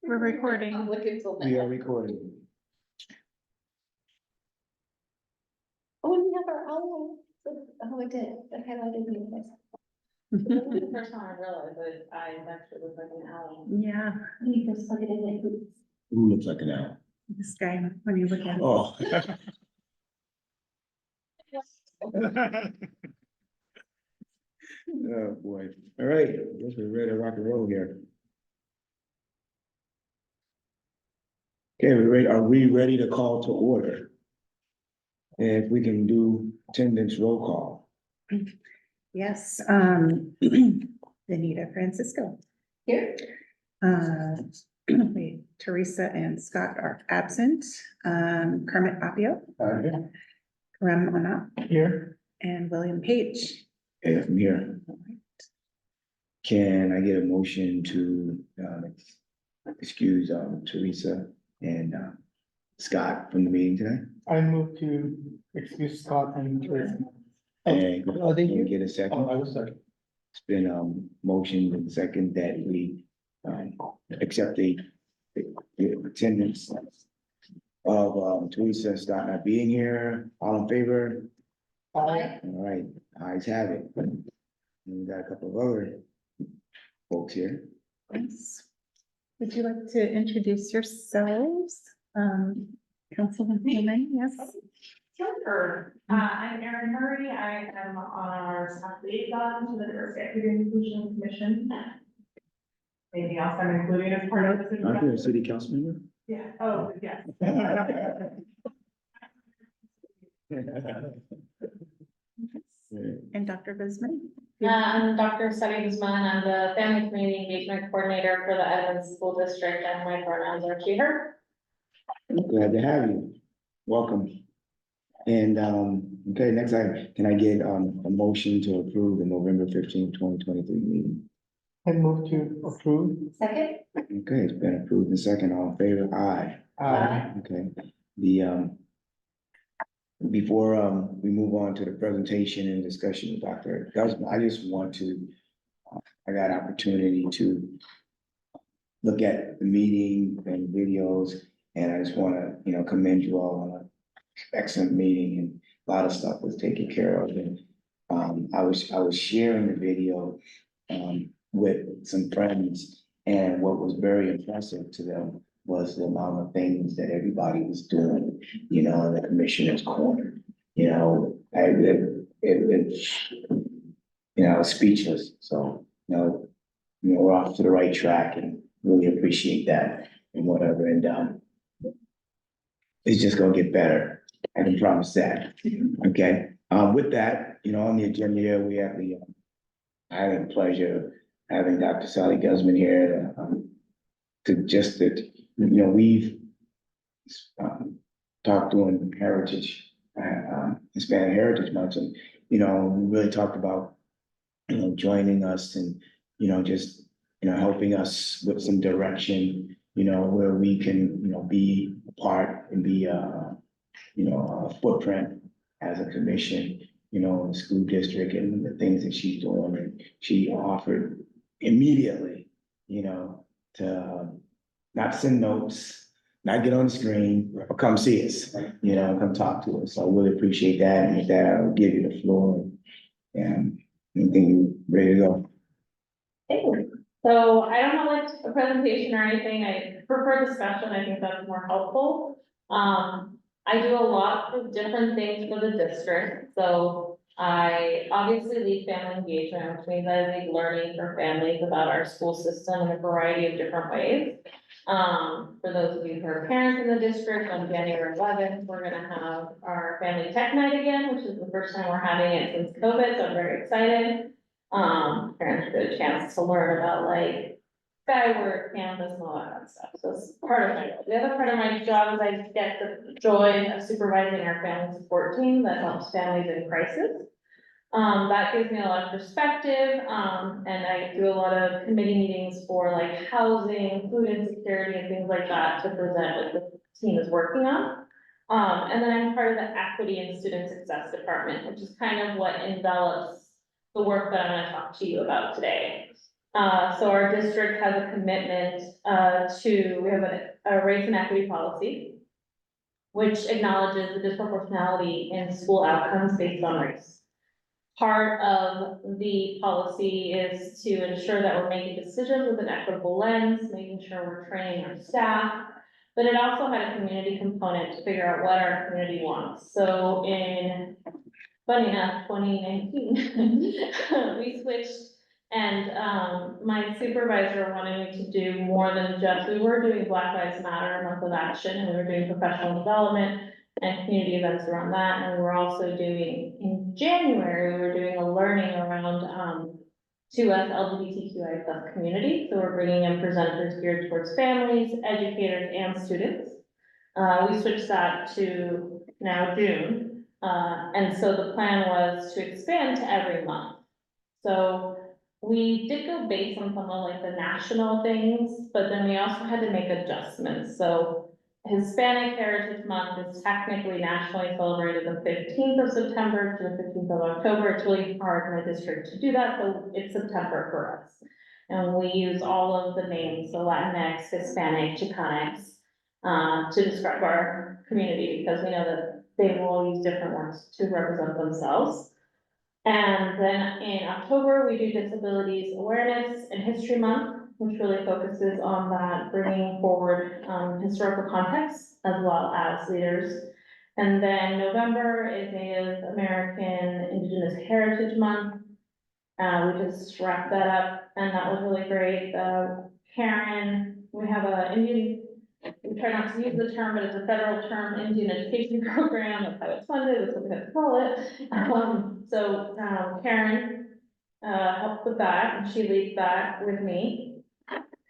We're recording. I'm looking till We now. are recording. Oh, and we have our owl. Oh, it did. That highlighted me. The first time I realized that I actually looked like an owl. Yeah, When you first plug it in, it boots. Who looks like an owl? this guy, when you look at it. Oh. Oh, boy. All right, I guess we're ready to rock and roll here. Okay, are we ready to call to order? And if we can do attendance roll call. Yes, Benita Francisco. Here. Wait, Teresa and Scott are absent. Kermit Apio, Karam Ona, Here. and William Page. And from here, can I get a motion to, excuse, Teresa and, Scott from the meeting today? I move to excuse Scott and Teresa. And Oh, they can we here? get a second? I was second. It's been, motioned and second that we, accept the attendance of, Teresa and Scott not being here. All in favor? Aye. All right, ayes have it. And we got a couple of other folks here. Yes. Would you like to introduce yourselves? Councilman Newman, yes? Sure. I'm Erin Murray. I am on our staff liaison to the Diversity, Equity, and Inclusion Commission. Anything else I'm including as part of this? Aren't you a city council member? Yeah, oh, yes. And Dr. Bisman? I'm Dr. Sunny Guzman. I'm the Family Community Engagement Coordinator for the Edmonds School District, and my pronouns are she, her. Glad to have you. Welcome. And, okay, next item, can I get, a motion to approve the November 15th, 2023 meeting? I move to approve. Second. Okay, it's been approved and second, all in favor? Aye. Okay, the, before, we move on to the presentation and discussion with Dr. Guzman, I just want to, I got opportunity to look at the meeting and videos, and I just wanna, commend you all on an excellent meeting, and a lot of stuff was taken care of, and, I was sharing the video, with some friends, and what was very impressive to them was the amount of things that everybody was doing, in the commissioner's corner. I was speechless, so, we're off to the right track and really appreciate that and whatever, and, it's just gonna get better, I can promise that, okay? With that, on the agenda here, we have I have the pleasure of having Dr. Sally Guzman here, we've talked during Heritage, Hispanic Heritage Month, and, we really talked about, joining us and, just, helping us with some direction, where we can, be a part and be, a footprint as a commission, in the school district and the things that she's doing, and she offered immediately, to not send notes, not get on the screen, or come see us, come talk to us. So I really appreciate that. And with that, I'll give you the floor. And anything you ready to go? Thank you. So I don't have like a presentation or anything. I prefer discussion. I think that's more helpful. I do a lot of different things for the district. So I obviously lead family engagement, which means I lead learning for families about our school system in a variety of different ways. For those of you who are parents in the district, on January 11th, we're gonna have our family tech night again, which is the first time we're having it since COVID, so I'm very excited. Parents get a chance to learn about like Skyward, Canvas, and all that kind of stuff. So it's part of my job. The other part of my job is I get the joy of supervising our family support team that helps families in crisis. That gives me a lot of perspective, and I do a lot of committee meetings for like housing, food insecurity, and things like that to present what the team is working on. And then I'm part of the equity and student success department, which is kind of what envelops the work that I'm gonna talk to you about today. So our district has a commitment, we have a race and equity policy, which acknowledges the disproportionality in school outcomes based on race. Part of the policy is to ensure that we're making decisions with an equitable lens, making sure we're training our staff. But it also had a community component to figure out what our community wants. So funny enough, 2019, we switched. And my supervisor wanted me to do more than just, we were doing Black Lives Matter month of action, and we were doing professional development and community events around that, and we were also doing, in January, we were doing a learning around, to us LGBTQI plus community, so we're bringing in presenters geared towards families, educators, and students. We switched that to now June, and so the plan was to expand to every month. So we did go based on some of like the national things, but then we also had to make adjustments, so Hispanic Heritage Month is technically nationally celebrated the 15th of September to the 15th of October. It's really hard in the district to do that, so it's September for us. And we use all of the names, so Latinx, Hispanic, Chicanx, to describe our community, because we know that they will all use different words to represent themselves. And then in October, we do Disabilities Awareness and History Month, which really focuses on that, bringing forward historical context as well as leaders. And then November is Native American Indigenous Heritage Month. We just wrapped that up, and that was really great. Karen, we have we try not to use the term, but it's a federal term, Indian Education Program, that's how it's funded, that's what we have to call it. Karen helped with that, and she leads that with me.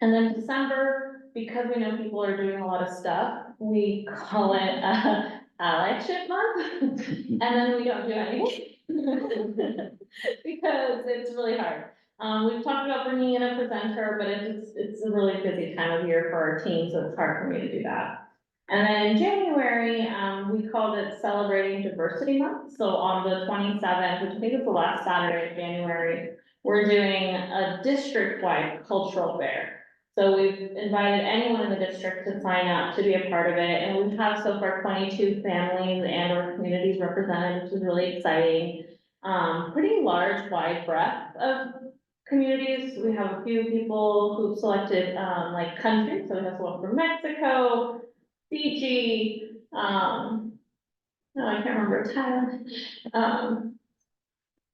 And then December, because we know people are doing a lot of stuff, we call it Allyship Month, and then we don't do anything. Because it's really hard. We've talked about bringing in a presenter, but it's a really busy time of year for our team, so it's hard for me to do that. And then in January, we called it Celebrating Diversity Month. So on the 27th, which I think is the last Saturday of January, we're doing a district-wide cultural fair. So we've invited anyone in the district to sign up to be a part of it, and we have so far 22 families and or communities represented, which is really exciting. Pretty large, wide breadth of communities. We have a few people who've selected, like countries, so we have someone from Mexico, Fiji, no, I can't remember, Thailand, a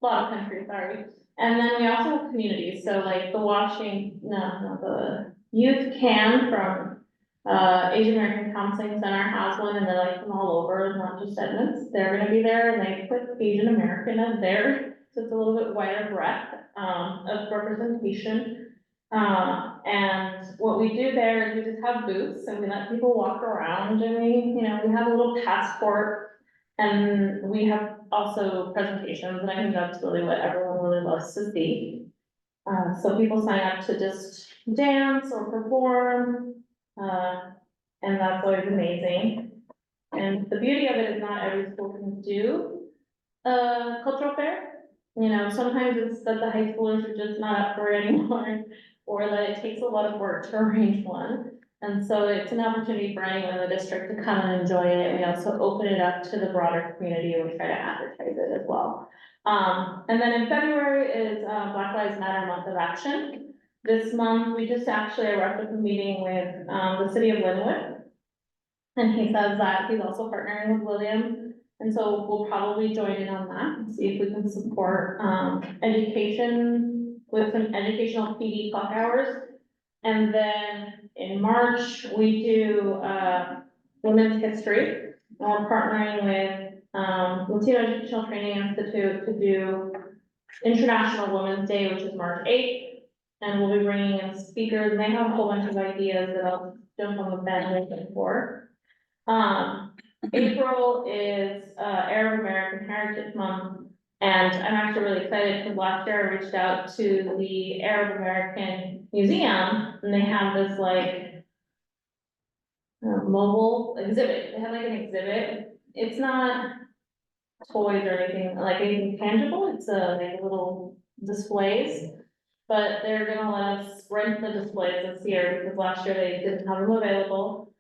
lot of countries, sorry. And then we also have communities, so like the Youth Can from Asian American Counseling Center has one, and they're like from all over, not just Edmonds. They're gonna be there, and they put Asian American as there, so it's a little bit wider breadth of representation. And what we do there is we just have booths, and we let people walk around, and we have a little passport, and we have also presentations, and I think that's really what everyone really loves to see. So people sign up to just dance or perform, and that's always amazing. And the beauty of it is not every school can do a cultural fair. Sometimes it's that the high schoolers are just not up for it anymore, or that it takes a lot of work to arrange one. And so it's an opportunity for anyone in the district to come and enjoy it. We also open it up to the broader community, and we try to advertise it as well. And then in February is Black Lives Matter Month of Action. This month, I wrapped up a meeting with the city of Linwood. And he says that he's also partnering with William. And so we'll probably join in on that and see if we can support education with some educational PD clock hours. And then in March, we do Women's History. And we're partnering with Latino Educational Training Institute to do International Women's Day, which is March 8th. And we'll be bringing in speakers, and they have a whole bunch of ideas that I'll jump on the bandwagon for. April is Arab American Heritage Month, and I'm actually really excited because last year I reached out to the Arab American Museum, and they have this like mobile exhibit. They have like an exhibit. It's not toys or anything tangible. It's like little displays. but they're gonna let us rent the displays this year, because last year they didn't have them available.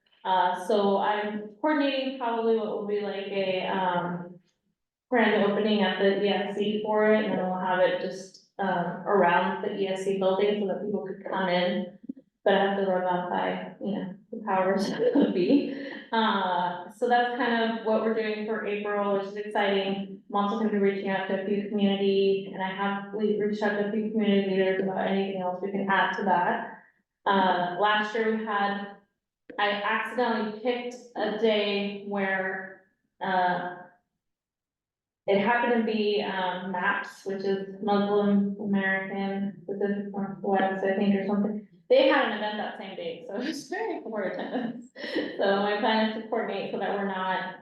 So I'm coordinating probably what will be like a, grand opening at the ESC for it, and then we'll have it just, around the ESC building so that people could come in. But I have to run that by, the powers that be. So that's kind of what we're doing for April, which is exciting. I'm also gonna be reaching out to a few community, and we reached out to a few community leaders about anything else we can add to that. Last year I accidentally picked a day where, it happened to be, MAPS, which is Muslim American Pacific Northwest, I think, or something. They had an event that same day, so it was very poor attendance. So my plan is to coordinate so that we're not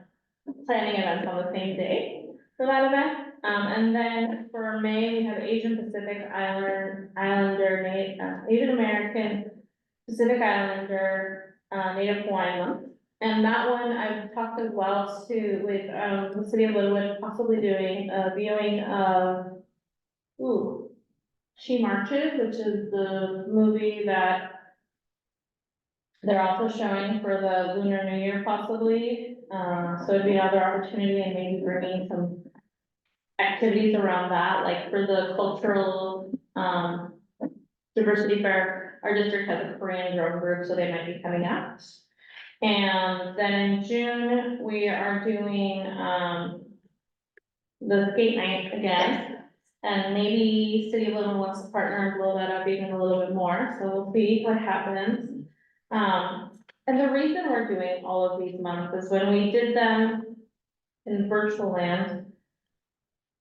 planning events on the same day for that event. And then for May, we have Asian Pacific Asian American Pacific Islander, Native Hawaiian month. And that one, I've talked as well with the city of Linwood possibly doing a viewing of, She Marches, which is the movie that they're also showing for the Lunar New Year possibly. So it'd be another opportunity, and maybe bringing some activities around that, like for the cultural, diversity fair. Our district has a Korean drum group, so they might be coming out. And then in June, we are doing, the skate night again. And maybe City of Linwood wants to partner and blow that up even a little bit more, so we'll see what happens. And the reason we're doing all of these months is when we did them in virtual land,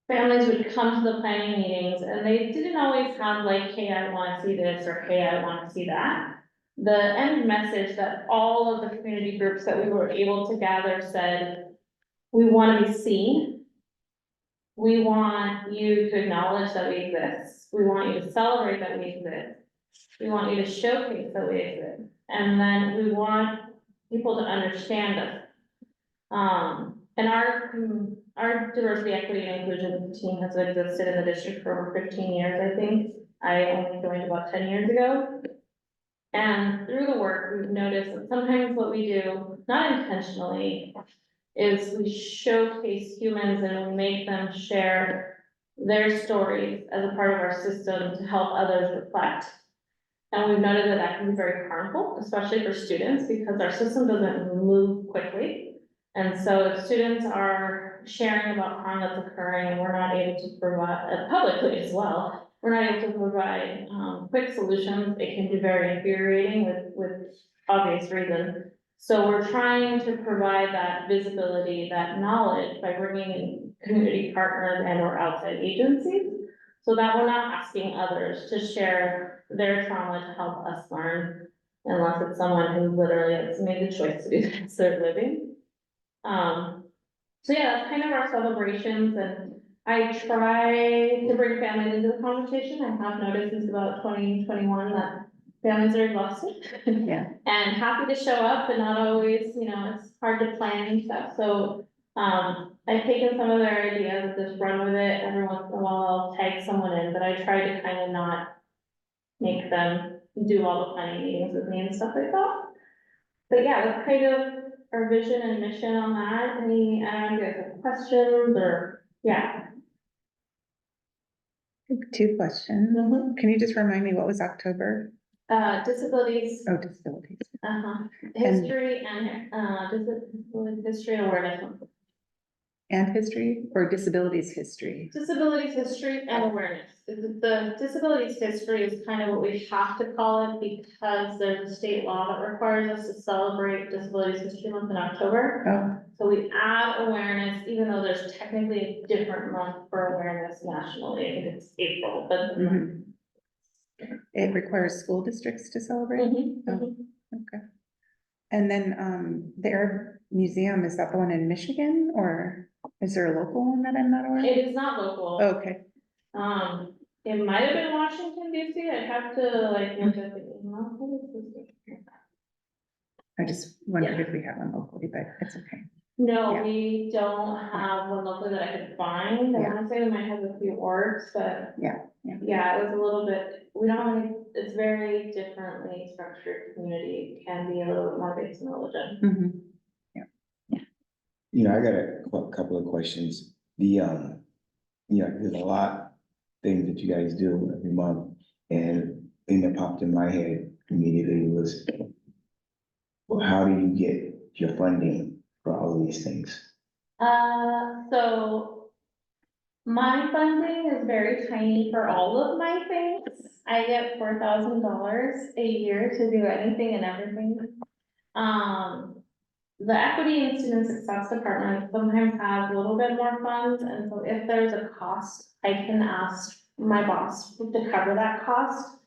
families would come to the planning meetings and they didn't always have like, hey, I wanna see this, or hey, I wanna see that. The end message that all of the community groups that we were able to gather said, we wanna be seen. We want you to acknowledge that we exist. We want you to celebrate that we exist. We want you to showcase that we exist. And then we want people to understand us. And our diversity, equity, and inclusion team has existed in the district for over 15 years, I think. I only joined about 10 years ago. And through the work, we've noticed that sometimes what we do, not intentionally, is we showcase humans and we make them share their stories as a part of our system to help others reflect. And we've noted that that can be very harmful, especially for students, because our system doesn't move quickly. And so if students are sharing about harm that's occurring and we're not able to provide, publicly as well, we're not able to provide quick solutions, it can be very infuriating with obvious reasons. So we're trying to provide that visibility, that knowledge by bringing in community partners and or outside agencies, so that we're not asking others to share their trauma to help us learn, unless it's someone who literally has made the choice to do this, they're living. So yeah, that's kind of our celebrations, and I try to bring families into the conversation. I have noticed since about 2021 that families are exhausted. Yeah. And happy to show up, but not always, it's hard to plan and stuff, so, I've taken some of their ideas, just run with it, every once in a while I'll tag someone in, but I try to kind of not make them do all the planning meetings with me and stuff like that. But yeah, that's kind of our vision and mission on that. I don't know if you guys have questions or, yeah. 2 questions. Mhm. Can you just remind me what was October? Disabilities, Oh, disabilities. history and, history and awareness. And history, or disabilities history? Disabilities history and awareness. The disabilities history is kind of what we have to call it, because there's a state law that requires us to celebrate Disabilities History Month in October. Oh, So we add awareness, even though there's technically a different month for awareness nationally. I think it's April, but. mhm. It requires school districts to celebrate? Mhm, Oh. mhm. Okay. And then, the Arab Museum, is that the one in Michigan, or is there a local one that I'm not aware of? It is not local. Okay, It might have been Washington DC. I'd have to like look at the email. What is this? I just wondered if we have one locally, but it's okay. No, Yeah. we don't have one locally that I could find. I Yeah. wanna say we might have a few orgs, but. Yeah. Yeah, it was a little bit we don't, it's very differently structured community, It can be a little bit more based on religion. Mhm. You know, I got a couple of questions. There's a lot of things that you guys do every month. And thing that popped in my head immediately was, well, how do you get your funding for all of these things? So my funding is very tiny for all of my things. I get $4,000 a year to do anything and everything. The equity and student success department sometimes has a little bit more funds, and so if there's a cost, I can ask my boss to cover that cost.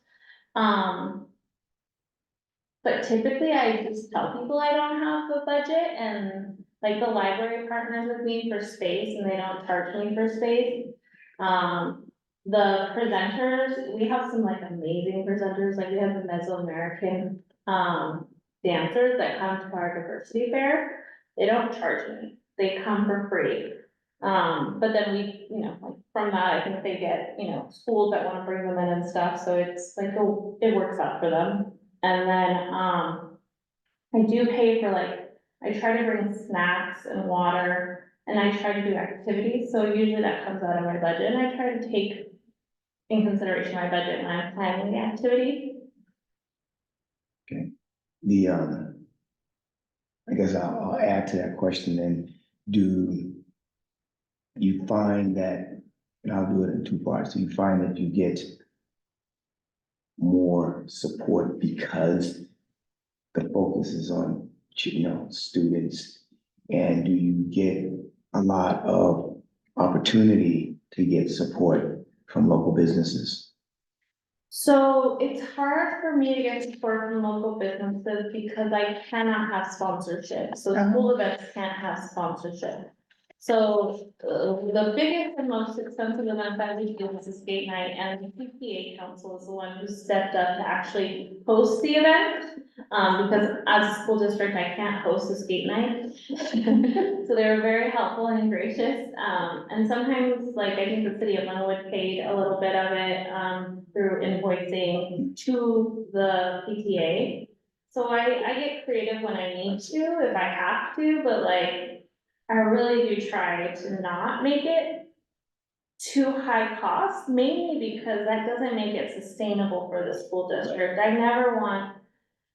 But typically I just tell people I don't have the budget, and like the library partners with me for space and they don't charge me for space. The presenters, we have some like amazing presenters, like we have the Mesoamerican, dancers that come to our diversity fair. They don't charge me, they come for free. But then we, like from that, I think they get, schools that wanna bring them in and stuff, so it's like, it works out for them. And then, I do pay for like, I try to bring snacks and water, and I try to do activities, so usually that comes out of my budget, and I try to take in consideration my budget when I'm planning the activity. The, I guess I'll add to that question then. Do you find that, and I'll do it in two parts, do you find that you get more support because the focus is on, students? And do you get a lot of opportunity to get support from local businesses? So it's hard for me to get support from local businesses because I cannot have sponsorship, so school events can't have sponsorship. So, the biggest and most expensive event that we do is a skate night, and the PTA council is the one who stepped up to actually host the event. Because as a school district, I can't host a skate night. So they were very helpful and gracious, and sometimes, like, I think the city of Mountlake paid a little bit of it, through invoicing to the PTA. So I get creative when I need to, if I have to, but like, I really do try to not make it too high cost, mainly because that doesn't make it sustainable for the school district. I never want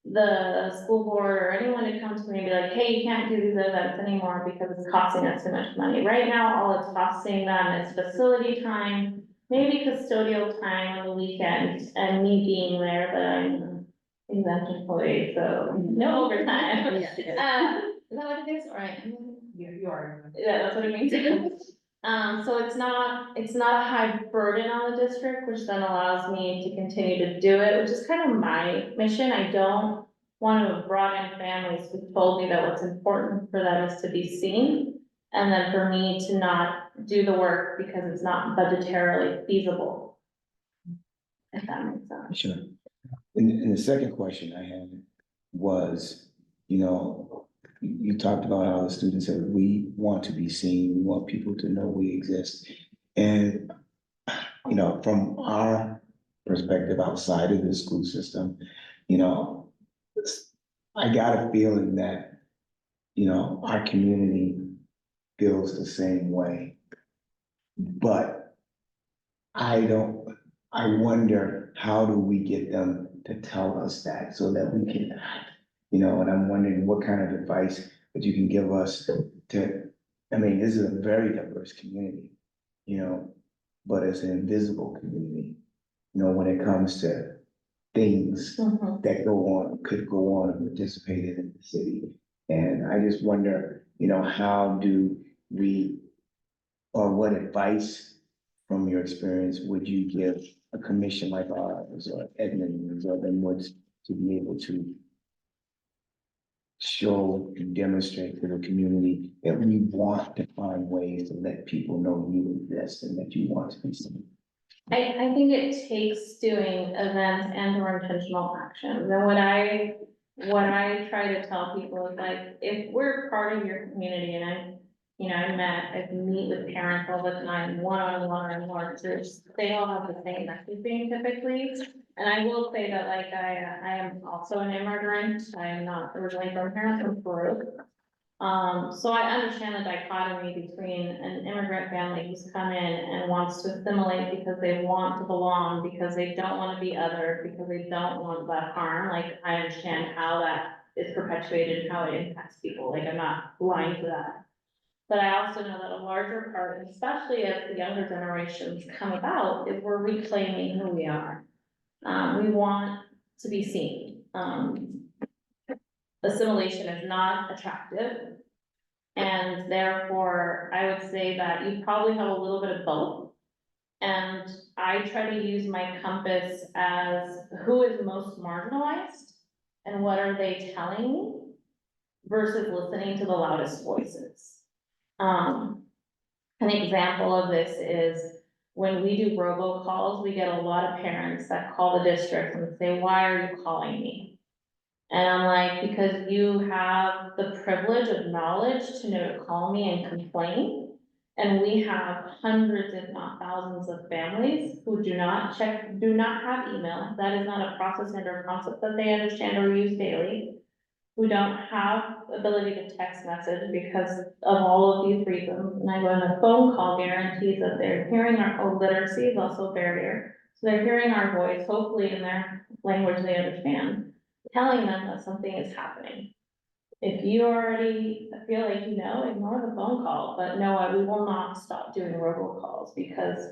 the school board or anyone to come to me and be like, hey, you can't do these events anymore because it's costing us too much money. Right now, all it's costing them is facility time, maybe custodial time on the weekend, and me being there, but I'm an exempt employee, so no overtime. Is that what it is, or You are. yeah, that's what it means. So it's not a high burden on the district, which then allows me to continue to do it, which is kind of my mission. I don't want to have brought in families who told me that what's important for them is to be seen. And then for me to not do the work because it's not budgetarily feasible. If that makes sense. Sure. And the second question I had was, you talked about how the students said, we want to be seen, we want people to know we exist. And, from our perspective outside of the school system, I got a feeling that, our community feels the same way. But I wonder, how do we get them to tell us that so that we can act? And I'm wondering what kind of advice that you can give us this is a very diverse community, but it's an invisible community, when it comes to things Mhm. that could go on and participate in the city. And I just wonder, how do we, or what advice from your experience would you give a commission like ours or Edmonds or then Woods to be able to show and demonstrate to the community that we want to find ways to let people know you exist and that you want to be seen? I think it takes doing events and or intentional actions. And what I try to tell people is like, if we're part of your community, and I meet with parents all the time, one-on-one or more groups, they all have the same messaging typically. And I will say that like I am also an immigrant, I am not originally from here, I'm from Peru. So I understand the dichotomy between an immigrant family who's come in and wants to assimilate because they want to belong, because they don't want to be other, because they don't want that harm, like I understand how that is perpetuated and how it impacts people, like I'm not blind to that. But I also know that a larger part, especially as the younger generations come about, is we're reclaiming who we are. We want to be seen. Assimilation is not attractive. And therefore, I would say that you probably have a little bit of both. And I try to use my compass as who is most marginalized and what are they telling me versus listening to the loudest voices. An example of this is when we do robocalls, we get a lot of parents that call the district and say, why are you calling me? And I'm like, because you have the privilege of knowledge to know to call me and complain. And we have hundreds, if not thousands of families who do not have email. That is not a process and or concept that they understand or use daily. Who don't have ability to text message because of all of these reasons. And I go, and the phone call guarantees that they're hearing our literacy is also a barrier. So they're hearing our voice, hopefully in their language they understand, telling them that something is happening. If you already feel like you know, ignore the phone call, but no, we will not stop doing robocalls because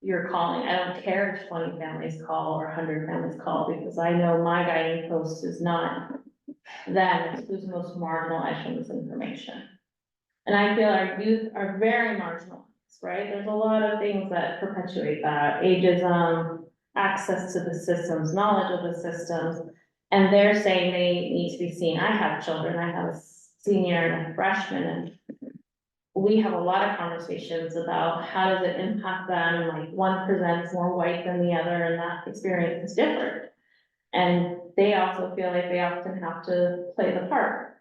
you're calling. I don't care if 20 families call or 100 families call, because I know my guiding post is not them, it's who's most marginalized from this information. And I feel our youth are very marginalized, right? There's a lot of things that perpetuate that, ageism, access to the systems, knowledge of the systems, and they're saying they need to be seen. I have children, I have a senior and a freshman, and we have a lot of conversations about how does it impact them, and like one presents more white than the other, and that experience is different. And they also feel like they often have to play the part.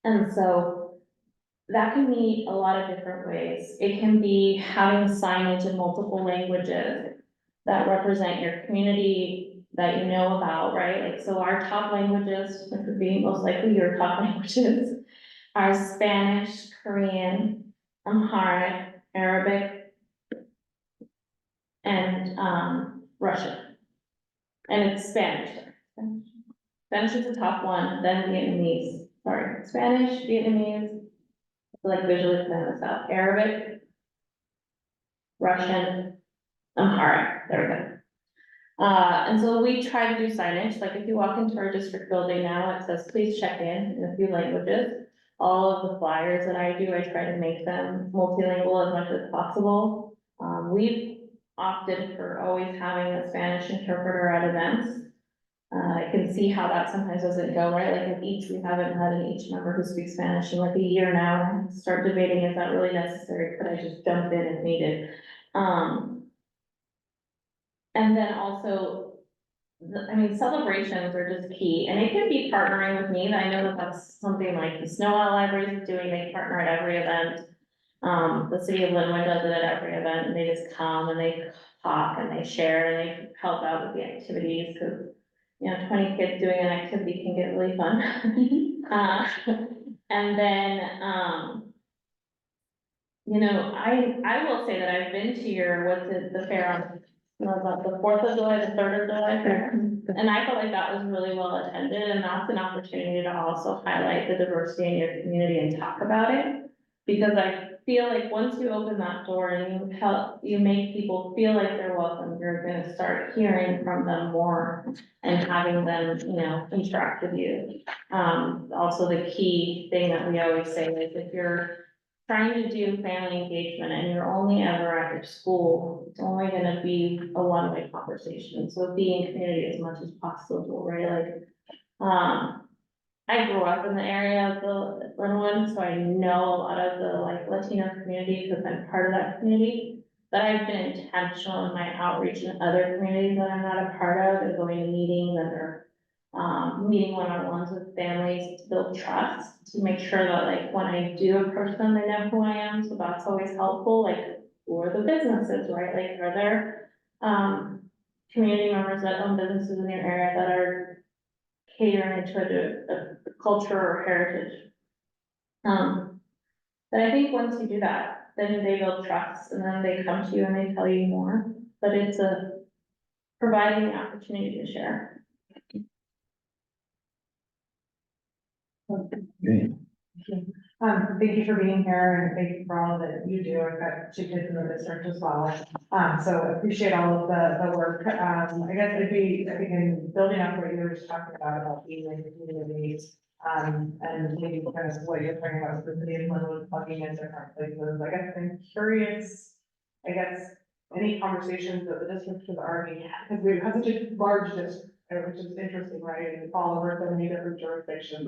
And so that can mean a lot of different ways. It can be having signage in multiple languages that represent your community that you know about, right? Like, so our top languages, which would be most likely your top languages, are Spanish, Korean, Amharic, Arabic, and Russian. And it's Spanish. Spanish is the top one, then Vietnamese, sorry, Spanish, Vietnamese, like visually plan this out, Arabic, Russian, Amharic, there we go. And so we try to do signage, like if you walk into our district building now, it says, please check in a few languages. All of the flyers that I do, I try to make them multilingual as much as possible. We've opted for always having a Spanish interpreter at events. I can see how that sometimes doesn't go, right? Like at each, we haven't had an each member who speaks Spanish in like a year now. Start debating, is that really necessary? Could I just jump in if needed? And then also, I mean, celebrations are just key, and it could be partnering with me. I know that that's something like the Snow Owl Library is doing. They partner at every event. The city of Linwood does it at every event, and they just come and they talk and they share and they help out with the activities, because you know, 20 kids doing an activity can get really fun. And then, you know, I will say that I've been to your, what's it, the fair on, the 4th of July, the 3rd of July fair. And I felt like that was really well attended, and that's an opportunity to also highlight the diversity in your community and talk about it. Because I feel like once you open that door and you make people feel like they're welcome, you're gonna start hearing from them more and having them, you know, interact with you. Also the key thing that we always say is if you're trying to do family engagement and you're only ever at your school, it's only gonna be a one-way conversation. So be in community as much as possible, right? Like, I grew up in the area of the Linwood, so I know a lot of the like Latino community because I'm part of that community. But I've been intentional in my outreach in other communities that I'm not a part of, and going to meetings and or meeting one-on-ones with families to build trust, to make sure that like when I do approach them, they know who I am. So that's always helpful. Like, who are the businesses, right? Like, are there community members that own businesses in your area that are catering to a culture or heritage. But I think once you do that, then they build trust and then they come to you and they tell you more, but it's providing the opportunity to share. Great. Thank you for being here and thank you for all that you do. I've got 2 kids in the district as well. So appreciate all of the work. I guess I think in building up what you were just talking about being in the communities. And maybe kind of what you're talking about with the city of Glenwood plugging in different places. I guess I'm curious, any conversations that the district has already had, because we have such a large district, which is interesting, right? And all over so many different jurisdictions,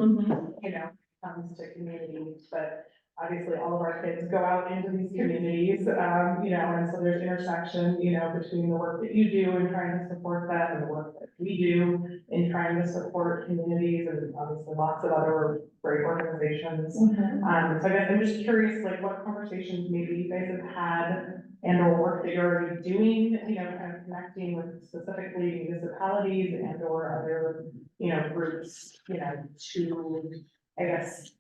you know, comes to communities, but obviously all of our kids go out into these communities, you know, and so there's intersection, you know, between the work that you do in trying to support them and the work that we do in trying to support communities and obviously lots of other great organizations. So I guess I'm just curious, like what conversations maybe you guys have had and or work that you're already doing, you know, kind of connecting with specifically municipalities and or other, you know, groups, you know, to, I guess,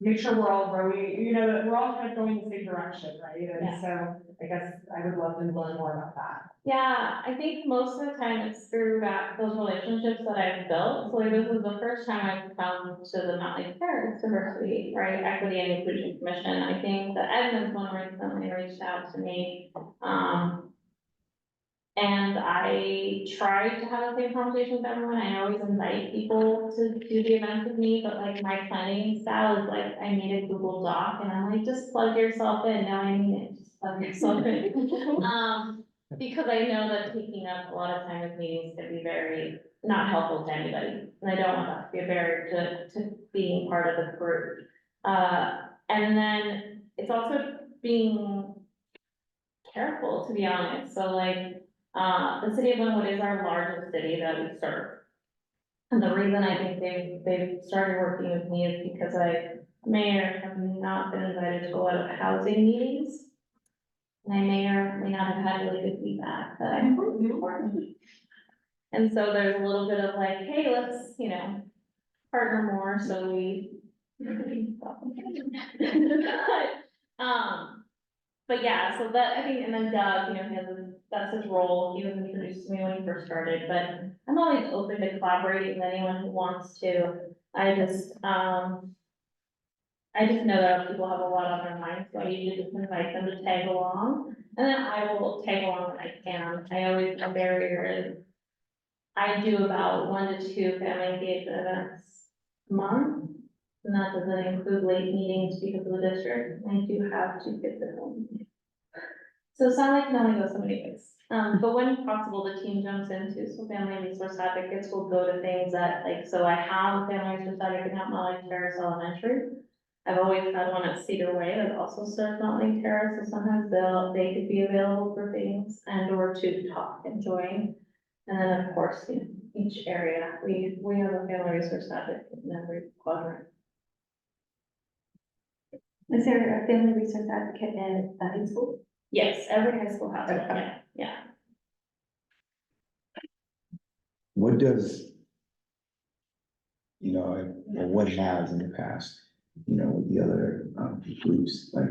make sure we're all rowing, you know, that we're all kind of going the same direction, right? And Yeah. so I guess I would love to learn more about that. Yeah, I think most of the time it's through those relationships that I've built. So like this is the first time I've come to the Mountlake Terrace Diversity, right, Equity and Inclusion Commission. I think the Edmonds one recently reached out to me. And I tried to have the same conversation with everyone. I always invite people to do the event with me, but like my planning style is like, I made a Google Doc and I'm like, just plug yourself in. No, I mean it, just plug yourself in. Because I know that taking up a lot of time with meetings can be very not helpful to anybody. And I don't want that to be a barrier to being part of the group. And then it's also being careful, to be honest. So like, the city of Glenwood is our largest city that we serve. And the reason I think they've started working with me is because I may or have not been invited to a lot of housing meetings. And I may or may not have had really good feedback that I'm important. And so there's a little bit of like, hey, let's, you know, partner more, so we. But yeah, so that, I think, and then Doug, you know, that's his role, he was introduced to me when he first started, but I'm always open to collaborating with anyone who wants to. I just know that people have a lot on their minds, so I usually just invite them to tag along, and then I will tag along when I can. I always, a barrier is, I do about 1 to 2 family engagement events a month. And that doesn't include late meetings because of the district. I do have 2 kids at home. So Sally can only go so many ways. But when possible, the team jumps into, so family resource advocates will go to things that, like, so I have a family resource advocate at Mountlake Terrace Elementary. I've always had one at Cedar Way that also serves Mountlake Terrace, so sometimes they could be available for things and or to talk and join. And then of course, you know, each area, we have a family resource advocate in every quadrant. Is there a family resource advocate at the high school? Yes, every high school has one, Okay. yeah. What does, you know, or what has in the past, you know, with the other groups, like,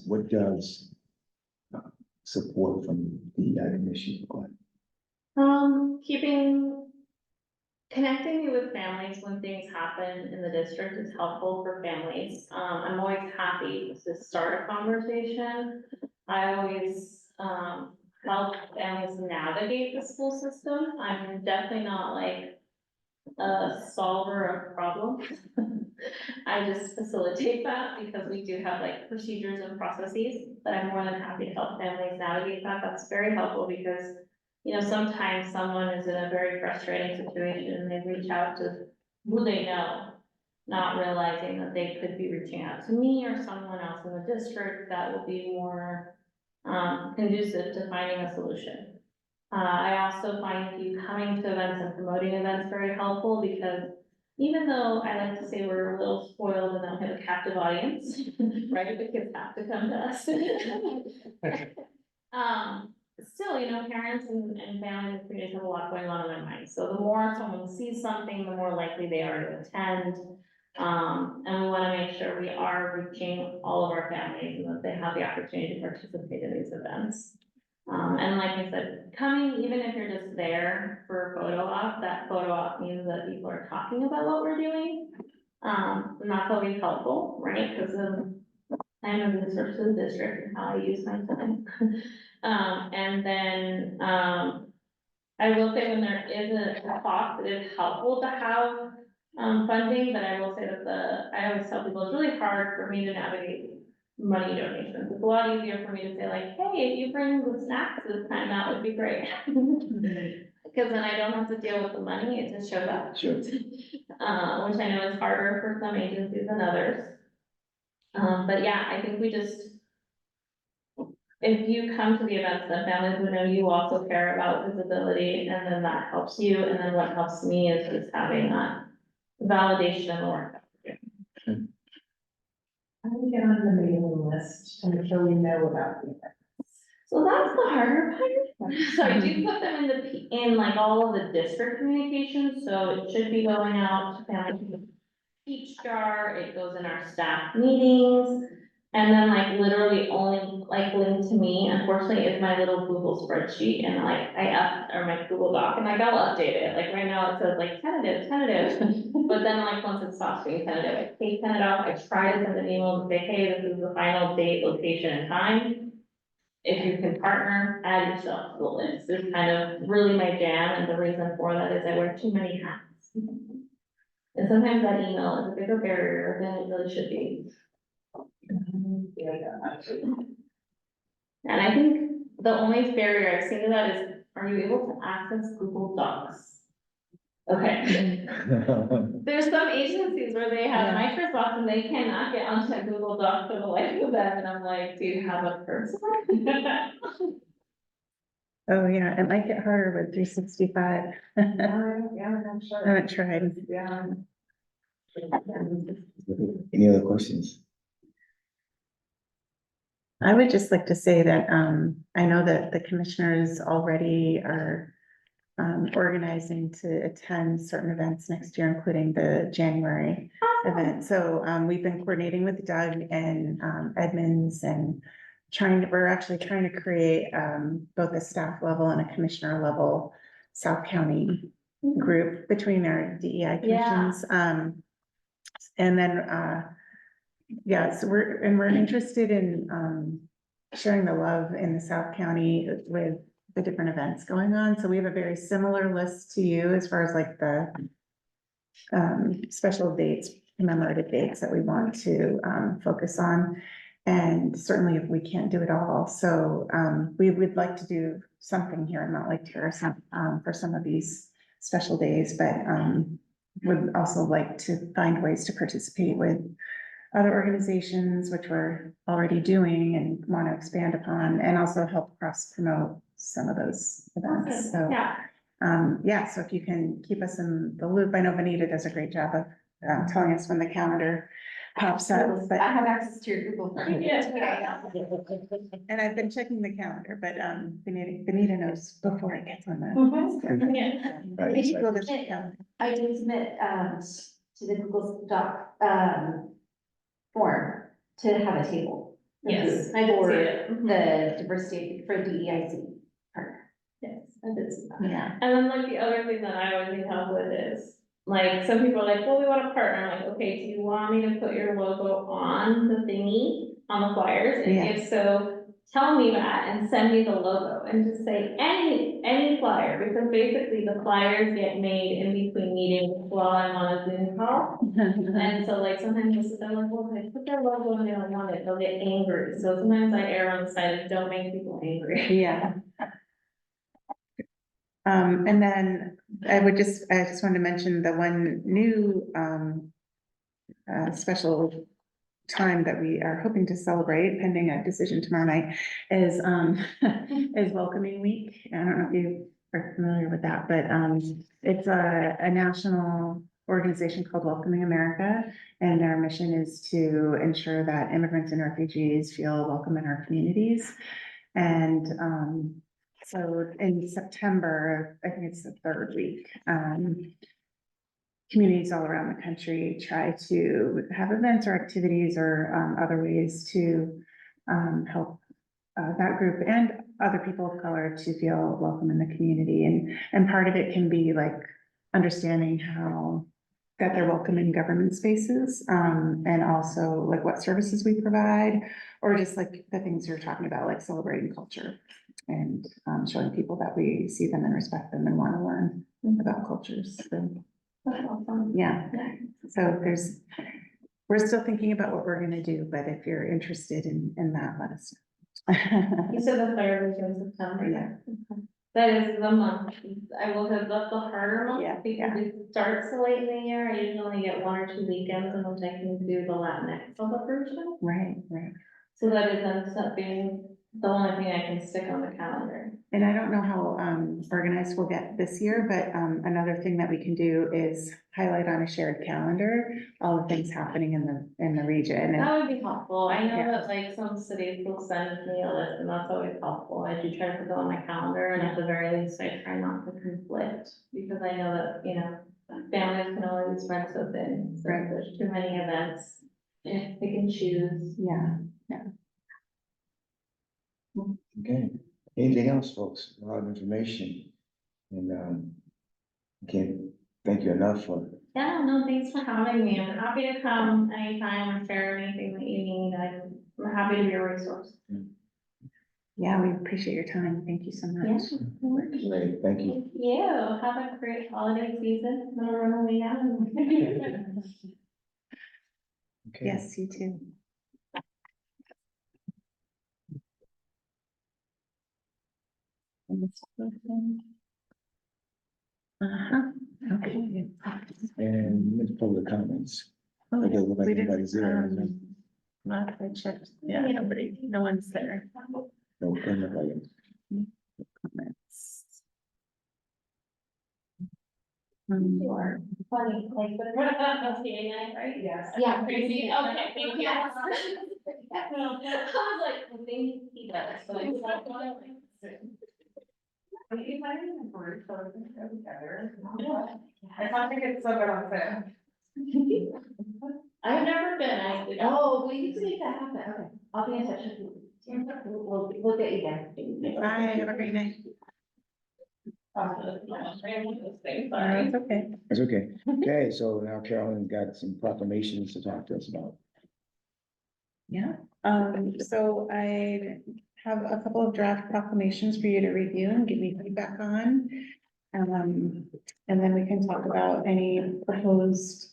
what does support from the commission look like? Connecting me with families when things happen in the district is helpful for families. I'm always happy to start a conversation. I always, help families navigate the school system. I'm definitely not like a solver of problems. I just facilitate that because we do have like procedures and processes, but I'm more than happy to help families navigate that. That's very helpful because, you know, sometimes someone is in a very frustrating situation and they reach out to who they know, not realizing that they could be reaching out to me or someone else in the district that will be more conducive to finding a solution. I also find you coming to events and promoting events very helpful because even though I like to say we're a little spoiled and don't have a captive audience, right? The kids have to come to us. Still, parents and families and communities have a lot going on in their minds, so the more someone sees something, the more likely they are to attend. And we wanna make sure we are reaching all of our families and that they have the opportunity to participate in these events. And like I said, coming, even if you're just there for a photo op, that photo op means that people are talking about what we're doing. And that's always helpful, right, because I'm a resource to the district and how I use my time. And then, I will say when there is a cost, it is helpful to have, funding, but I will say that I always tell people, it's really hard for me to navigate money donations. It's a lot easier for me to say like, hey, if you bring the snacks this time, that would be great. Because then I don't have to deal with the money, it just shows up. Sure. Which I know is harder for some agencies than others. But yeah, I think we just, if you come to the events, then families would know you also care about visibility, and then that helps you, and then what helps me is just having that validation and work. How do we get on the mailing list to make sure we know about the event? So that's the harder part. So I do put them in like all of the district communications, so it should be going out to families. Each jar, it goes in our staff meetings, and then like literally only like linked to me, unfortunately, is my little Google spreadsheet, and like or my Google Doc, and like I'll update it, like right now it says like tentative, but then like once it stops being tentative, I take it off, I try to send an email to say, hey, this is the final date, location, and time. If you can partner, add yourself to the list, is kind of really my jam, and the reason for that is I wear too many hats. And sometimes that email is a bigger barrier than it really should be. And I think the only barrier I've seen to that is, are you able to access Google Docs? Okay, there's some agencies where they have Yeah. Microsoft and they cannot get onto Google Docs for the life of them, and I'm like, do you have a person? Oh, yeah, it might get harder with 365. I Yeah, I'm sure. haven't tried. Yeah. Any other questions? I would just like to say that, I know that the commissioners already are organizing to attend certain events next year, including the January event. So, we've been coordinating with Doug and, Edmonds and we're actually trying to create, both a staff level and a commissioner level South County group between our DEI commissions. And then, yeah, so we're interested in, sharing the love in the South County with the different events going on. So we have a very similar list to you as far as like the, special dates, commemorative dates that we want to, focus on. And certainly if we can't do it all, so, we would like to do something here in Mountlake Terrace, for some of these special days, but, would also like to find ways to participate with other organizations, which we're already doing and want to expand upon, and also help cross promote some of those events. So, Yeah, yeah, so if you can keep us in the loop, I know Benita does a great job of, telling us when the calendar pops up, but. I have access to your Google. And I've been checking the calendar, but, Benita knows before it gets on the. Yeah. Right, Did you Well, this submit- calendar. I did submit, to the Google Doc, form to have a table. Yes, I did For see it. Mhm. the diversity, for DEIC partner. Yes, I did see that. Yeah, And then like the other thing that I always need help with is, like, some people are like, well, we want to partner, I'm like, okay, do you want me to put your logo on the thingy, on the flyers? And Yeah. if so, tell me that and send me the logo and just say any flyer, because basically the flyers get made in between meetings while I'm on a Zoom call. And so like sometimes they're like, well, if I put their logo and they don't want it, they'll get angry. So sometimes I err on the side of don't make people angry. yeah. And then I just wanted to mention the one new, special time that we are hoping to celebrate pending a decision tomorrow night is, is Welcoming Week. I don't know if you are familiar with that, but, it's a national organization called Welcoming America. And their mission is to ensure that immigrants and refugees feel welcome in our communities. And, so in September, I think it's the third week, communities all around the country try to have events or activities or, other ways to, help that group and other people of color to feel welcome in the community. And part of it can be like understanding how that they're welcome in government spaces, and also like what services we provide, or just like the things you're talking about, like celebrating culture and showing people that we see them and respect them and want to learn about cultures. So, That's awesome. yeah, so we're still thinking about what we're gonna do, but if you're interested in that, let us know. You said the third week in September. Yeah. That is the month. I will have left the harder Yeah, month because it starts so late in the year. I usually only get 1 or 2 weekends in which I can do the Latinx celebration. Right, right. So that it ends up being the only thing I can stick on the calendar. And I don't know how organized we'll get this year, but another thing that we can do is highlight on a shared calendar all the things happening in the region. And That would be helpful. I know Yeah. that like some cities will send me a list and that's always helpful. I do try to put it on my calendar and at the very least I try not to conflict. Because I know that, you know, families can only be spread so thin. So Right. if there's too many events, if they can choose. yeah, Okay, anything else, folks? A lot of information. And, can't thank you enough for, Yeah, no, thanks for having me. I'm happy to come anytime or share anything that you need. I'm happy to be a resource. yeah, we appreciate your time. Thank you so much. great, thank you. Thank you. Have a great holiday season. I'm gonna run away now. Okay. Yes, you too. Uh-huh, okay. And let's public comments. Oh, Okay, look like we didn't, everybody's there, isn't it? Last I checked, yeah, nobody, no one's there. No, doesn't look like it. Comments. You are funny, like, but that's the night, right? Yes. Yeah, crazy, okay, thank you. I was like, I think he does, so I was like, well, I don't think it's so good on film. I've never been, I. Oh, we need to make that happen, okay, I'll be in touch with you. We'll get you there. Bye, have a great night. It's okay. It's okay. Okay, so now Carolyn's got some proclamations to talk to us about. Yeah, so I have a couple of draft proclamations for you to review and give me feedback on. And then we can talk about any proposed,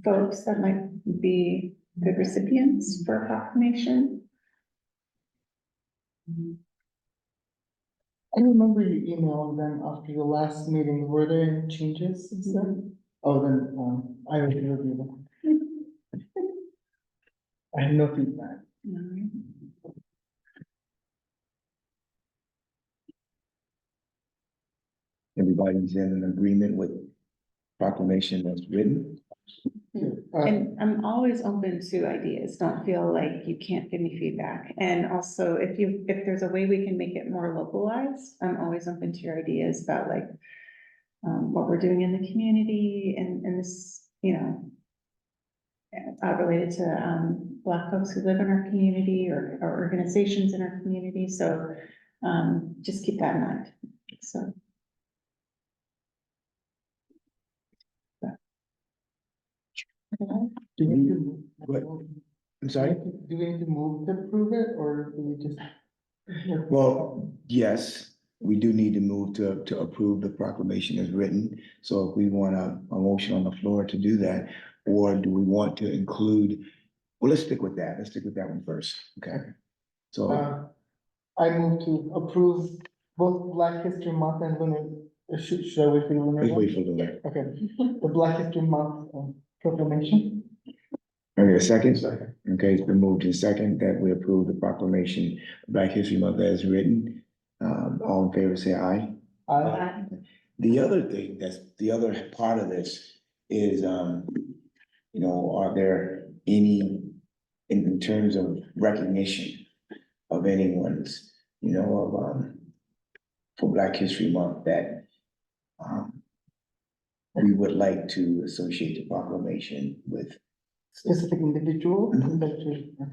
folks that might be good recipients for a proclamation. I remember you emailed them after the last meeting. Were there any changes since then? Oh, then, I will review them. I have no feedback. Everybody's in an agreement with proclamation that's written. And I'm always open to ideas. Don't feel like you can't give me feedback. And also, if there's a way we can make it more localized, I'm always open to your ideas about like what we're doing in the community and this, you know, related to Black folks who live in our community or organizations in our community. So just keep that in mind. So. Do we need to What? move? I'm sorry? Do we need to move to approve it, or do we just? Well, yes, we do need to move to approve the proclamation as written. So if we want a motion on the floor to do that, or do we want to include, well, let's stick with that. Let's stick with that one first, okay? So, I move to approve both Black History Month and Lunar, should I wait for the lunar? let's one? wait for the letter. Okay, the Black History Month proclamation. Okay, a second? Okay, it's been moved in second that we approve the proclamation of Black History Month as written. All in favor, say aye. The other thing, that's the other part of this is, you know, are there any, in terms of recognition of anyone's you know, for Black History Month that, we would like to associate the proclamation with Specific individual, Mhm.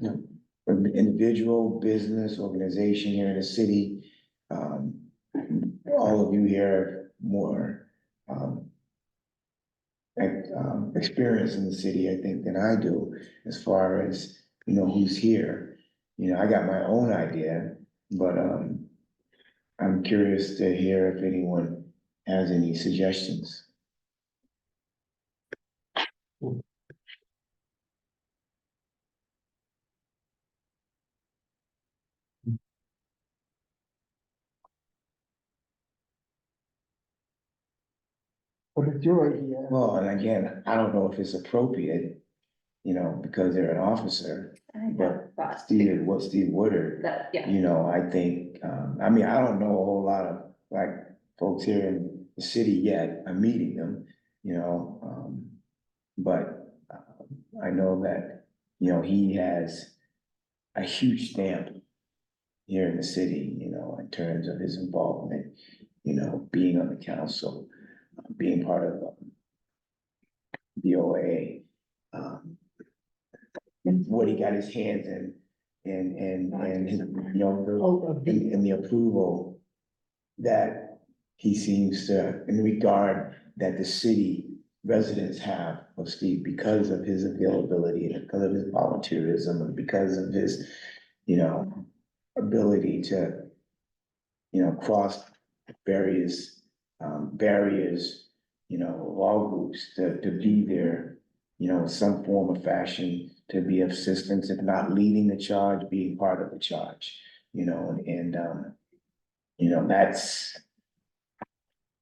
that an individual, business, organization here in the city. All of you here have more, experience in the city, I think, than I do, as far as, you know, who's here. You know, I got my own idea, but, I'm curious to hear if anyone has any suggestions. what is your idea? Well, and again, I don't know if it's appropriate, you know, because they're an officer, but Steve Woodard, That, yeah. you know, I think, I mean, I don't know a whole lot of like folks here in the city yet. I'm meeting them, you know, but I know that, you know, he has a huge stamp here in the city, you know, in terms of his involvement, you know, being on the council, being part of the OAA. What he got his hands in and his, you know, and the approval that he seems to, in regard that the city residents have of Steve because of his availability, and because of his volunteerism, and because of his, you know, ability to, you know, cross various barriers, you know, of all groups to be there, you know, in some form or fashion, to be of assistance, if not leading the charge, being part of the charge, you know, and you know, that's,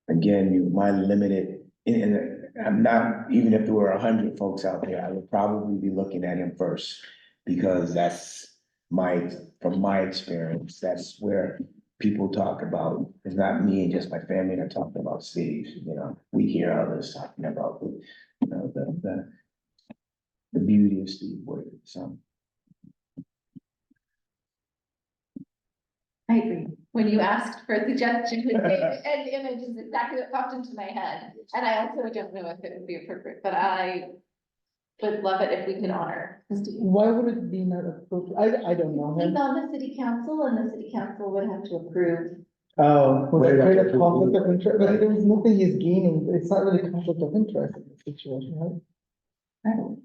again, my limited, and I'm not, even if there were 100 folks out there, I would probably be looking at him first, because that's from my experience, that's where people talk about, it's not me and just my family that are talking about Steve, you know, we hear others talking about, you know, the beauty of Steve Woodard, so. I agree. When you asked for a suggestion, and image is exactly what popped into my head. And I also don't know if it would be appropriate, but I would love it if we could honor Steve. Why would it be not appropriate? I don't know He's him. on the city council and the city council would have to approve. Oh, would Wait, it create a okay. conflict of interest? But there was nothing he's gaining. It's not really conflict of interest in the situation, right?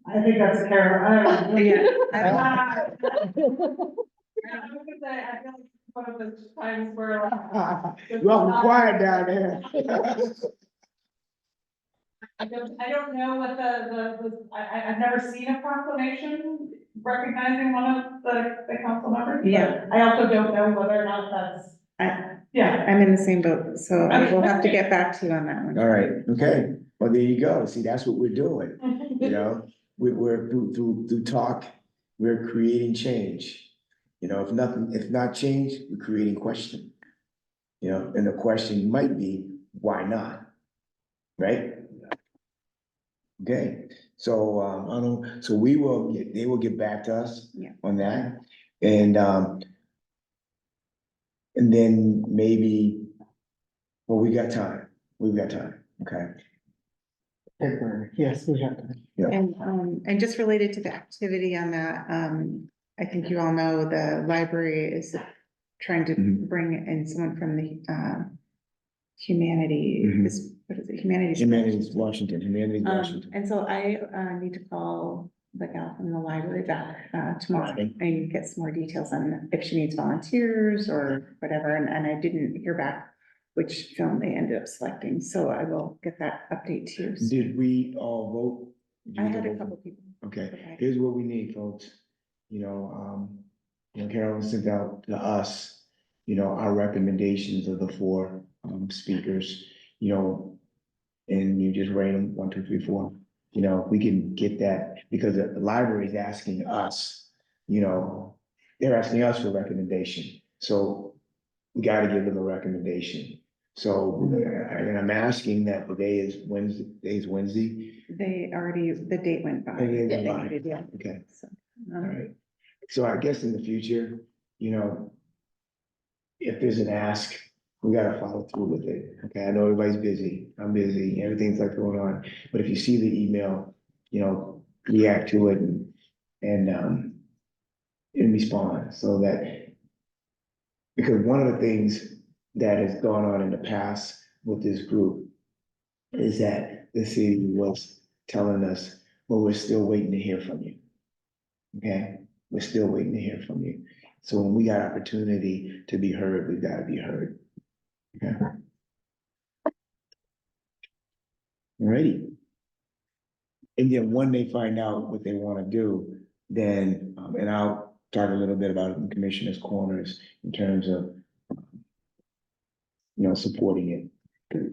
I think that's a terrible, I don't know. Yeah. I feel like one of those times where. You're awful quiet down there. I don't know what I've never seen a proclamation recognizing one of the council members. but Yeah. I also don't know whether or not that's, yeah. I'm in the same boat, so I will have to get back to you on that one. All right, okay, well, there you go, see, that's what we're doing, you know, we're through talk, we're creating change. You know, if not change, we're creating question. You know, and the question might be, why not? Right? Okay, so, I don't, so they will get back to us. Yeah. On that, and then maybe, well, we've got time, okay? February, yes, we have to. And just related to the activity on that, I think you all know the library is trying to Mhm. bring in someone from the, humanities, what is it, humanities? Humanities Washington. And so I need to call the gal from the library back tomorrow and get some more details on if she needs volunteers or whatever, and I didn't hear back which film they ended up selecting, so I will get that update to you. Did we all vote? Did I you had a vote? couple people. Okay, here's what we need, folks. You know, Carolyn sent out to us, you know, our recommendations of the four speakers, you know, and you just rate them 1, 2, 3, 4. You know, we can get that because the library is asking us, you know, they're asking us for recommendation. So we got to give them a recommendation. So, and I'm asking that the day is Wednesday. They already, the date went by. Okay, They went by. needed, yeah. Okay, So, all right. So I guess in the future, you know, if there's an ask, we gotta follow through with it, okay? I know everybody's busy, I'm busy, everything's like going on, but if you see the email, you know, react to it and respond, so that, because one of the things that has gone on in the past with this group is that the city was telling us, well, we're still waiting to hear from you. Okay, we're still waiting to hear from you. So when we got opportunity to be heard, we've got to be heard. Okay. Alrighty. And then when they find out what they want to do, then, and I'll talk a little bit about it in Commissioner's Corners in terms of, supporting it.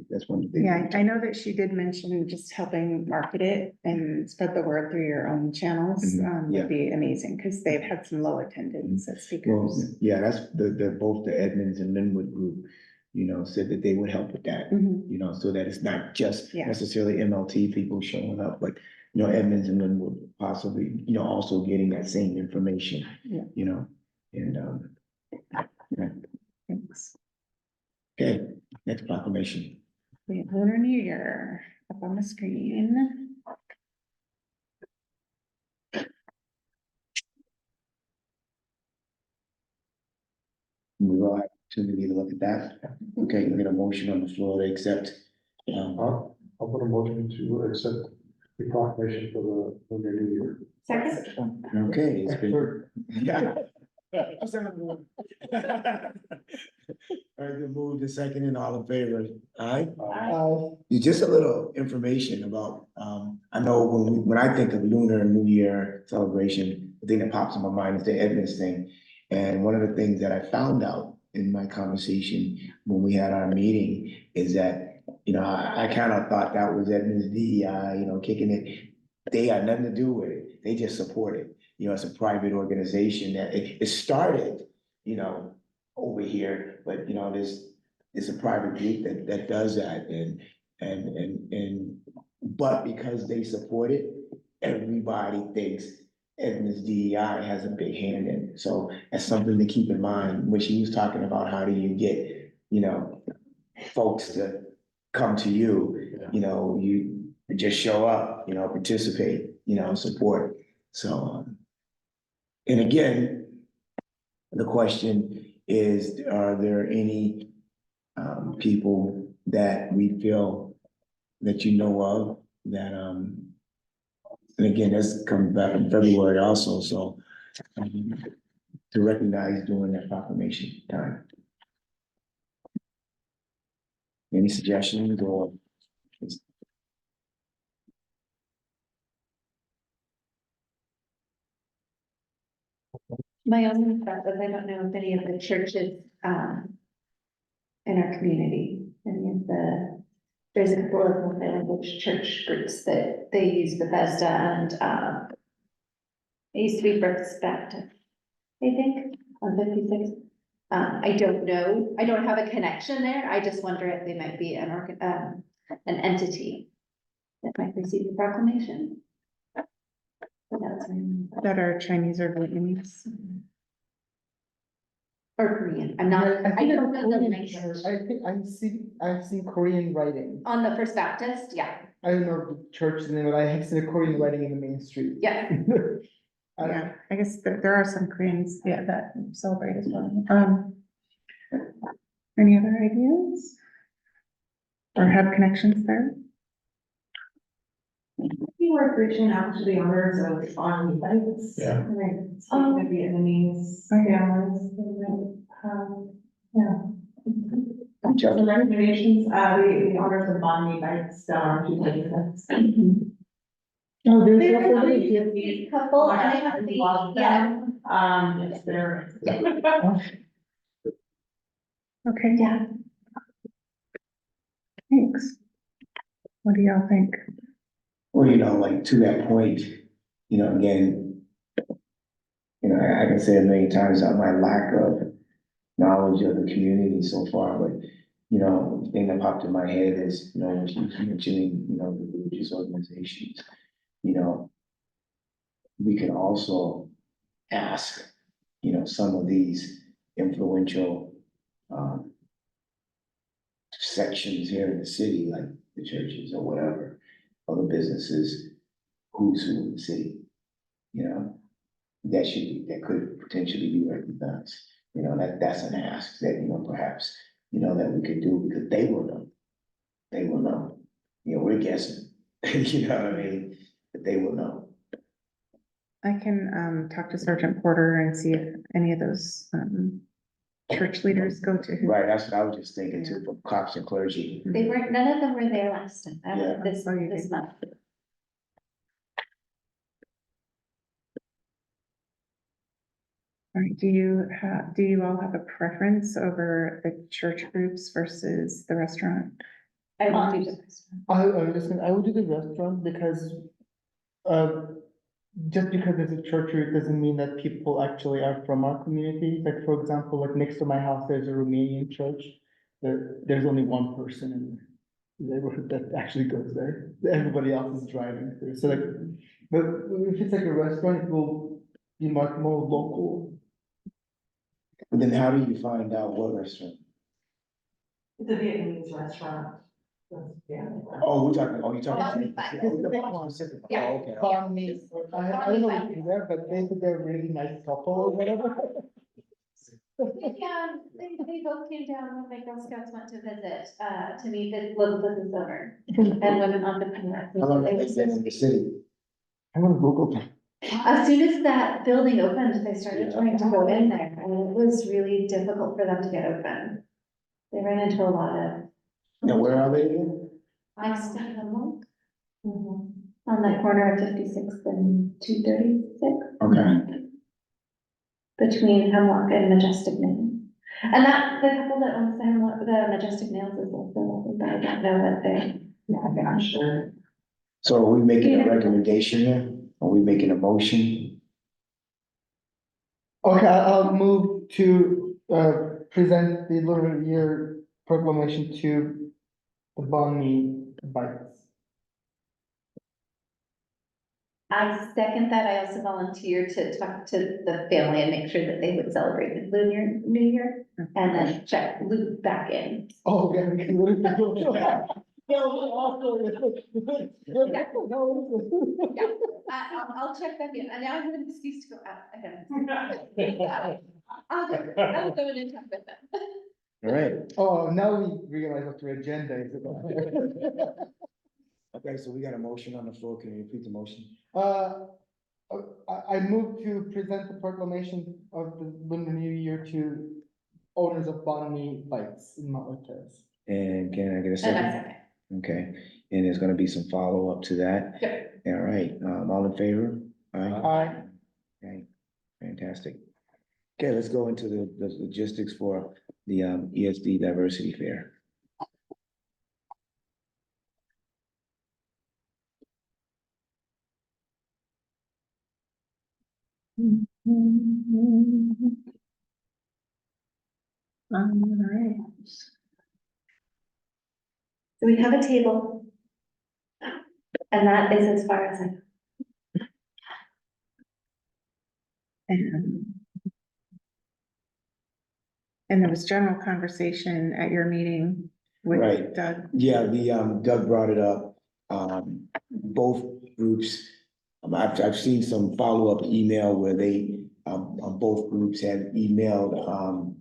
That's one of the things. Yeah, I know that she did mention just helping market it and spread the word through your own channels, Mhm, yeah. would be amazing, because they've had some low attendance at Well, speakers. yeah, that's both the Edmonds and Linwood group, said that they would help with that. Mhm. So that it's not just Yeah. necessarily MLT people showing up, but, Edmonds and Linwood possibly, also getting that same information. Yeah. And, Thanks. okay, next proclamation. We have Lunar New Year up on the screen. We will have opportunity to look at that. Okay, we get a motion on the floor to accept. I'll put a motion to accept the proclamation for the Lunar New Year. Second? Okay, it's been. Yeah. All right, good move, the second and all in favor, aye? Just a little information about, I know when I think of Lunar New Year celebration, the thing that pops in my mind is the Edmonds thing. And one of the things that I found out in my conversation when we had our meeting is that, I kind of thought that was Edmonds DEI, kicking it. They had nothing to do with it, they just support it. It's a private organization that it started, over here, but it's a private group that does that but because they support it, everybody thinks Edmonds DEI has a big hand in it. So that's something to keep in mind when she was talking about how do you get, folks to come to you, you just show up, participate, support. So, and again, the question is, are there any people that we feel that of that, and again, this comes back in February also, so to recognize during that proclamation time. Any suggestions or? My only thought is I don't know if any of the churches, in our community, there's a couple of multi-language church groups that they use Bethesda and, it used to be Perspective, I think, on 56. I don't know, I don't have a connection there, I just wonder if they might be an entity that might receive the proclamation. But that's That are Chinese or Vietnamese. or Korean, I'm not, I don't know the language. I think I've seen Korean writing. On the First Baptist, yeah, I don't know the church name, but I have seen a Korean writing in the main street. yeah. Yeah, I guess there are some Koreans, yeah, that celebrate as well. Any other ideas? Or have connections there? We were reaching out to the owners of on sites. Yeah. Like, speaking to Vietnamese families, yeah. The recommendations, the owners of Bonnie Bites down on 236. Oh, there's They're also a the really couple, and I have the, yeah, Yes, they're. Okay, yeah. thanks. What do y'all think? Well, like to that point, again, I can say a million times about my lack of knowledge of the community so far, but, the thing that popped in my head is, when she was mentioning, the religious organizations, we can also ask, some of these influential sections here in the city, like the churches or whatever, other businesses, who's who in the city, you know? That could potentially be recognized, you know, that's an ask that, you know, perhaps, you know, that we could do, because they will know. They will know, you know, we're guessing, you know what I mean, but they will know. I can, talk to Sergeant Porter and see if any of those, church leaders go to who. Right, that's what I was just thinking too, for cops and clergy. They weren't, none of them were there last time, Yeah. this, Oh, you this did. month. All right, do you all have a preference over the church groups versus the restaurant? I won't do this. I was just gonna, I would do the restaurant because, just because it's a church route doesn't mean that people actually are from our community. Like, for example, like next to my house, there's a Romanian church. There's only one person in the neighborhood that actually goes there. Everybody else is driving through. So like, but if it's like a restaurant, it will be much more local. But then how do you find out what restaurant? It's a Vietnamese restaurant. Yeah. Oh, we're talking, oh, you're talking. Banh Oh, okay. Banh mi, I don't know what you're there, but they said they're a really nice couple or whatever. Yeah, they both came down when my Girl Scouts went to visit, to meet the local business owner and women entrepreneurs. How long have they been in the city? I'm gonna Google that. As soon as that building opened, they started trying to go in there, and it was really difficult for them to get open. They ran into a lot of. Now, where are they again? Next to Hemlock. On the corner of 56th and 236, Okay. between Hemlock and Majestic Nails. And that, the couple that owns the Hemlock, the Majestic Nails is also, but I don't know what they. Yeah, I'm not sure. So are we making a recommendation here? Are we making a motion? Okay, I'll move to, present the Lunar Year proclamation to the Banh Mi bites. I second that. I also volunteer to talk to the family and make sure that they would celebrate the Lunar New Year and then check, loop back in. Oh, yeah. We can- I'll check back in, and now I have an excuse to go out again. I'll go in and talk with them. All right, Oh, now we realize what the agenda is about. okay, so we got a motion on the floor. Can you repeat the motion? I move to present the proclamation of the Lunar New Year to owners of Banh Mi bites in Mountlake Terrace. And can I get a And second? that's okay. Okay, and there's gonna be some follow-up to that. Sure. All right, all in favor? Aye. Okay, fantastic. Okay, let's go into the logistics for the ESD Diversity Fair. All right. So we have a table. And that is as far as I. And there was general conversation at your meeting Right. with Doug. Yeah, the Doug brought it up, both groups. I've seen some follow-up email where they, both groups had emailed,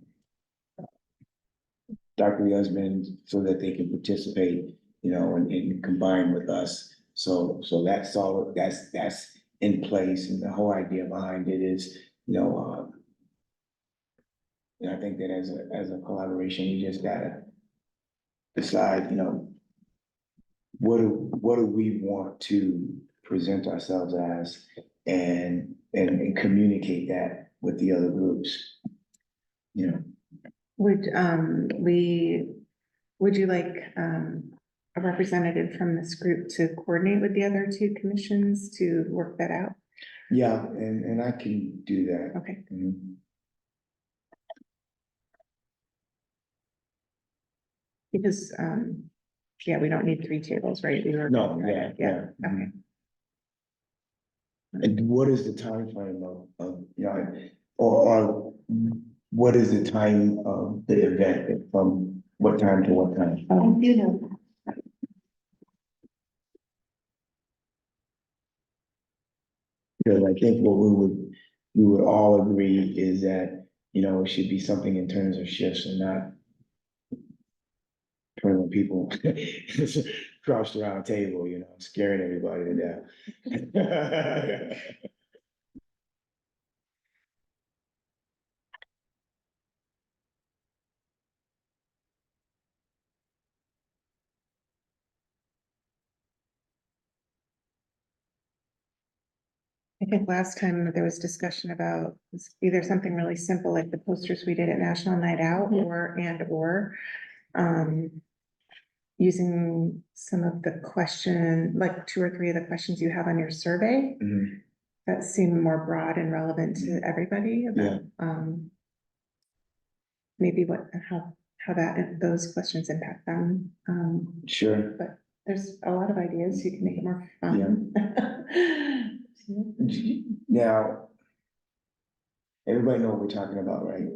Dr. Yusman so that they can participate, you know, and combine with us. So that's all, that's in place, and the whole idea behind it is, you know, and I think that as a collaboration, we just gotta decide, you know, what do we want to present ourselves as, and communicate that with the other groups, you know. Would you like a representative from this group to coordinate with the other two commissions to work that out? Yeah, and I can do that. Okay. Mhm. Because, yeah, we don't need 3 tables, right? We were No, gonna try to- yeah. Okay. And what is the timeframe of, you know, or what is the time of the event, from what time to what time? I do know. Because I think what we would all agree is that, you know, it should be something in terms of shifts and not 21 people crouched around a table, you know, scaring everybody to death. I think last time there was discussion about either something really simple like the posters we did at National Night Out Mhm. or using some of the question, like 2 or 3 of the questions you have on your survey Mhm. that seem more broad and relevant to everybody about, maybe how those questions impact them. Sure. But there's a lot of ideas. You can make it more fun. Now, everybody know what we're talking about, right?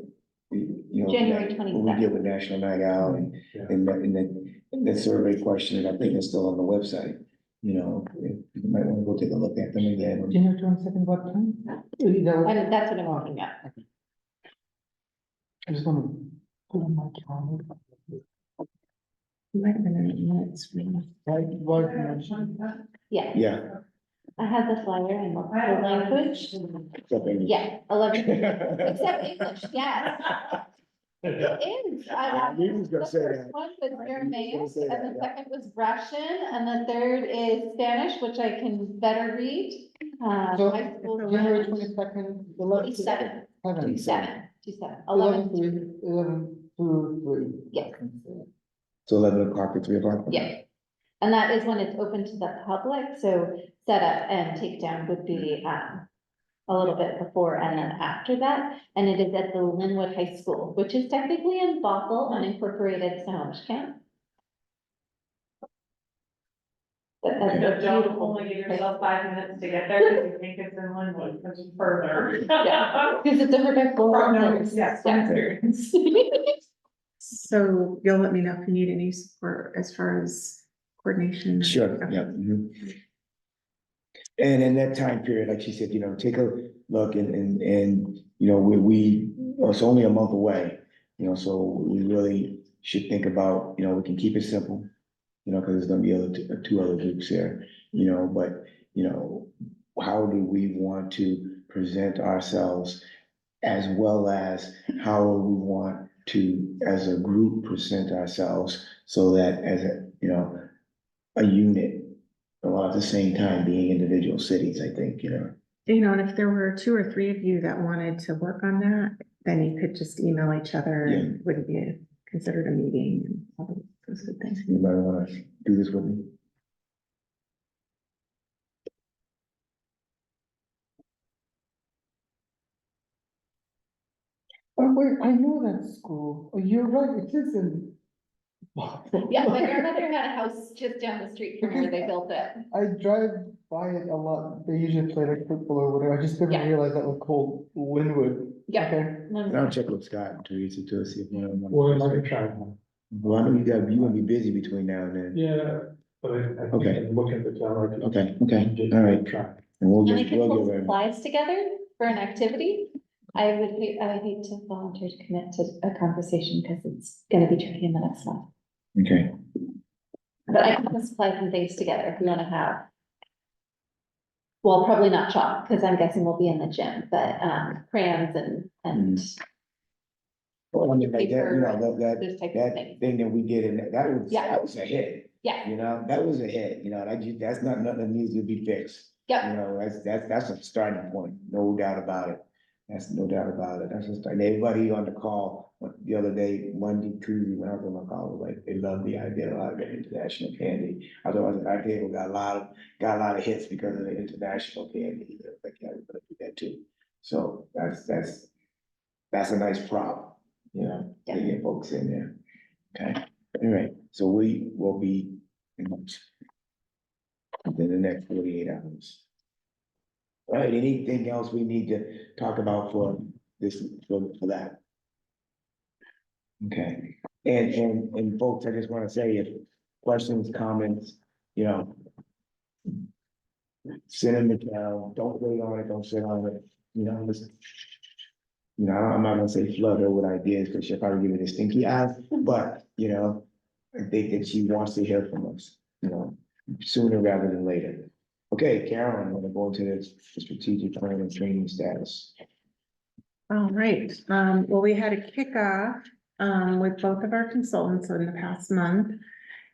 You know, January what we 27th. did with National Night Out and, Yeah. the survey question, and I think it's still on the website. You know, you might want to go take a look at them again. January 22nd, what time? That was- That's what I'm looking at. I just wanna put on my calendar. Might have been in the minutes. Right, was mentioned. Yeah, Yeah. I had the flyer and the language. Something. Yeah, 11, except English, yes. It is. We was gonna say The that. first one was We was Aramaic, gonna say and that, the yeah. second was Russian, and the third is Spanish, which I can better read. So, High school January Spanish. 22nd, 11 to 27, 7. 27, 11 11. to 11 to 3. Yes. So 11 o'clock or 3 o'clock? Yes. And that is when it's open to the public, so setup and takedown would be, a little bit before and then after that. And it is at the Linwood High School, which is technically in Bothell, unincorporated Snohomish County. But that's a Don't beautiful. only give yourself 5 minutes to get there, because you think it's in Linwood, because it's further. Yeah, because it's over by No, Florida. yes, Yeah. So you'll let me know if you need any support as far as coordination. Sure, Okay. yeah. Mhm. And in that time period, like she said, you know, take a look and, you know, it's only a month away. You know, so we really should think about, you know, we can keep it simple. You know, because there's gonna be two other groups there, you know, but, you know, how do we want to present ourselves? As well as how we want to, as a group, present ourselves so that as a unit, while at the same time being individual cities, I think, you know. You know, and if there were 2 or 3 of you that wanted to work on that, then you could just email each other and wouldn't be considered a meeting and all those good things. Anybody wanna do this with me? Oh, wait, I know that school. Oh, you're right, it is in. Yeah, my grandmother had a house just down the street from where they built it. I drive by it a lot. They usually play like football or whatever. I just didn't Yeah. realize that was called Linwood. Yeah. Okay. And I'll check with Scott and Teresa to see if one of them. Well, then I can try. Well, I know you gonna be busy between now and then. Yeah, but I think Okay. I'm looking at the calendar. Okay, all right. Try. And we'll And I get, can we'll pull get right. supplies together for an activity. I would hate to volunteer to commit to a conversation because it's gonna be tricky in the next month. Okay, But I can put supplies and things together if we wanna have. Well, probably not chalk, because I'm guessing we'll be in the gym, but crayons and well, I mean, like that, you know, those types of that things. thing that we did, and Yeah. that was a hit. Yeah. You know, that was a hit, you know, that's not nothing that needs to be fixed. Yep. You know, that's a starting point, no doubt about it. That's no doubt about it. That's just, and everybody on the call the other day, Monday, Tuesday, when I was on my call, was like, they love the idea of international candy. Otherwise, our table got a lot of hits because of the international candy. Like, yeah, we're gonna do that too. So that's a nice prop, you know, to get folks in there. Okay, all right, so we will be in within the next 48 hours. All right, anything else we need to talk about for this, for that? Okay, and folks, I just wanna say if questions, comments, you know. Send them down, don't wait on it, don't sit on it, you know, listen. You know, I'm not gonna say flood her with ideas, because she'll probably give me the stinky eyes, but, you know, I think that she wants to hear from us, you know, sooner rather than later. Okay, Carolyn, I'm gonna go into the strategic plan and training status. All right, well, we had a kickoff, with both of our consultants in the past month.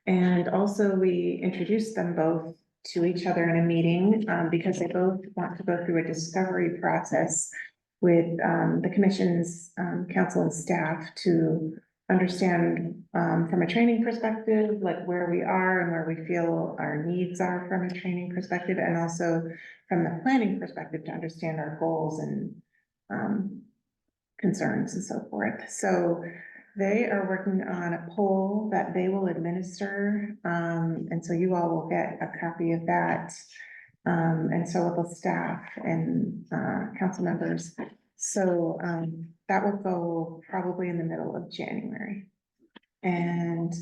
And also we introduced them both to each other in a meeting, because they both want to go through a discovery process with, the commission's, council and staff to understand, from a training perspective, like where we are and where we feel our needs are from a training perspective, and also from the planning perspective to understand our goals and, concerns and so forth. So they are working on a poll that they will administer, and so you all will get a copy of that. And so will the staff and, council members. So, that will go probably in the middle of January. And,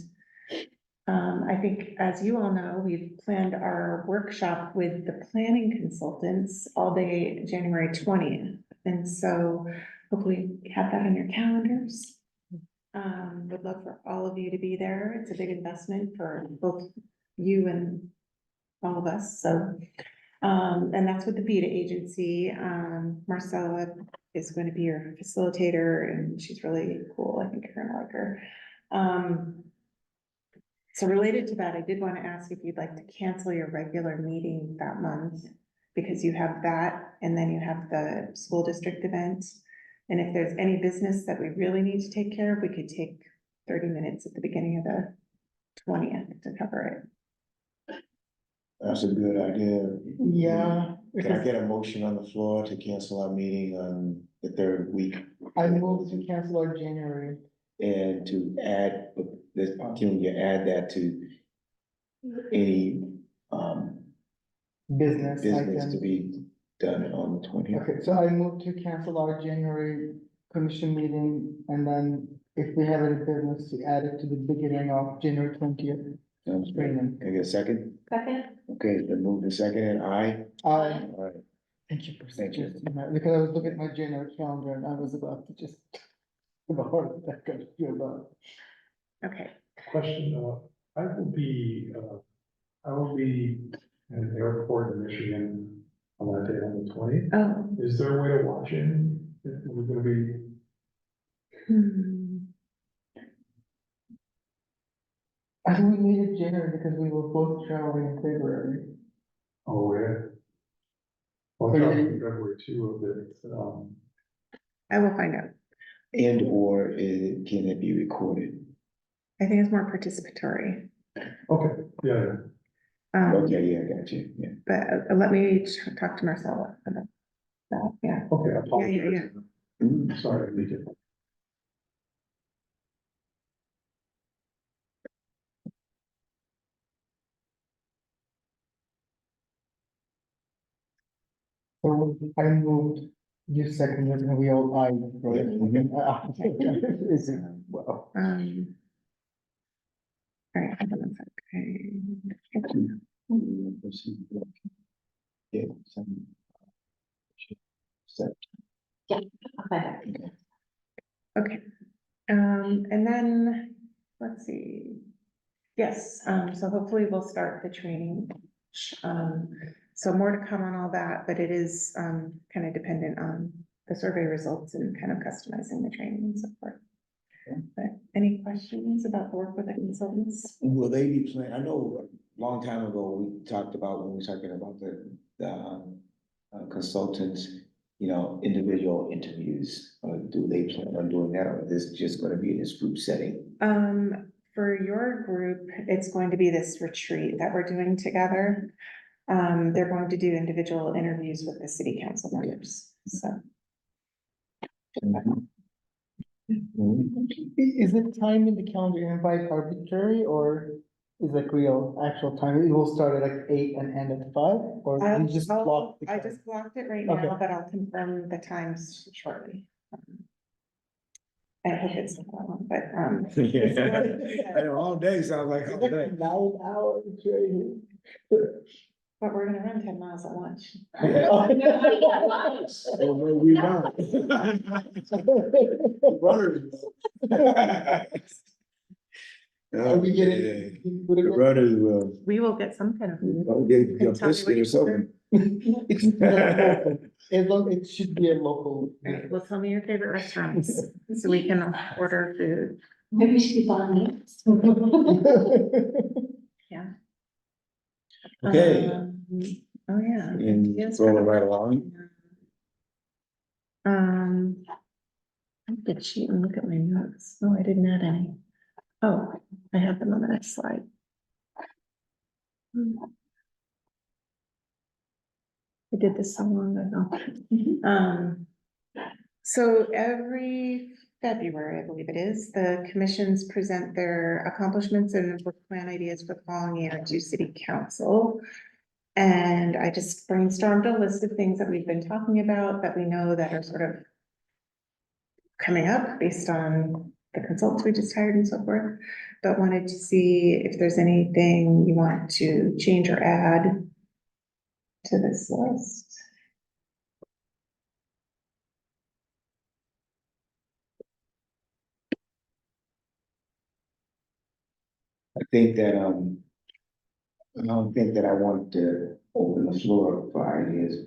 I think, as you all know, we've planned our workshop with the planning consultants all day, January 20th. And so hopefully you have that on your calendars. Would love for all of you to be there. It's a big investment for both you and all of us, so. And that's with the BETA agency. Marcella is going to be your facilitator, and she's really cool. I think you're gonna like her. So related to that, I did want to ask if you'd like to cancel your regular meeting that month, because you have that, and then you have the school district event. And if there's any business that we really need to take care of, we could take 30 minutes at the beginning of the 20th to cover it. That's a good idea. Yeah, Can I because get a motion on the floor to cancel our meeting on the third week? I moved to cancel our January. And to add, this, can you add that to any, Business business to item. be done on the 20th? Okay, so I moved to cancel our January commission meeting, and then if we have any business, to add it to the beginning of January 20th. Sounds great. Can I get a second? Second, Okay, then move the second and aye. I, All right. thank you for Thank you. suggesting that, because I was looking at my January calendar and I was about to just have a heart attack, I feel about. Okay, Question, I will be, I will be in an airport in Michigan on that day on the 20th. oh, Is there a way to watch in? If we're gonna be, hmm, I think we needed January because we were both traveling in February. oh, yeah. Well, I'm talking February too of it, I will find out. And or can it be recorded? I think it's more participatory. okay, yeah, Okay, yeah, I got you, yeah. But let me talk to Marcella about that, yeah. okay, I apologize. yeah. Sorry, I leaked it. So I moved, you seconded, and we all I, right? Yeah. Is it, well, All right, hold on a sec. Okay. Yeah. some- So, I'll find out. Okay, and then, let's see. Yes, so hopefully we'll start the training. So more to come on all that, but it is, kind of dependent on the survey results and kind of customizing the training and so forth. But any questions about the work with the consultants? Will they be playing, I know a long time ago, we talked about, when we were talking about the consultants, you know, individual interviews. Do they plan on doing that, or is this just gonna be in this group setting? For your group, it's going to be this retreat that we're doing together. They're going to do individual interviews with the city council members, so. is the time in the calendar invite arbitrary, or is like real actual time? It will start at like 8 and end at 5, or we just block? the I time? just blocked it right Okay. now, but I'll confirm the times shortly. I hope it's not that long, but, Yeah, I know, all day sounds like all day. 9 hours, right? but we're gonna run 10 miles at lunch. Oh, no, we not. Runners. Are we Yeah, getting? the runners will, We will get some kind of food. I'll get a And tell me what biscuit you or something. It's not local. As long, it should be a local. All right, well, tell me your favorite restaurants, so we can order food. Maybe we should be bonding. Okay, Oh, yeah. and Ideas for rolling the- right along. I did cheat and look at my notes. No, I didn't add any. Oh, I have them on the next slide. I did this so long ago. So every February, I believe it is, the commissions present their accomplishments and work plan ideas for the following year to city council. And I just brainstormed a list of things that we've been talking about that we know that are sort of coming up based on the consultants we just hired and so forth, but wanted to see if there's anything you want to change or add to this list. I think that, I don't think that I want to open the floor up for ideas.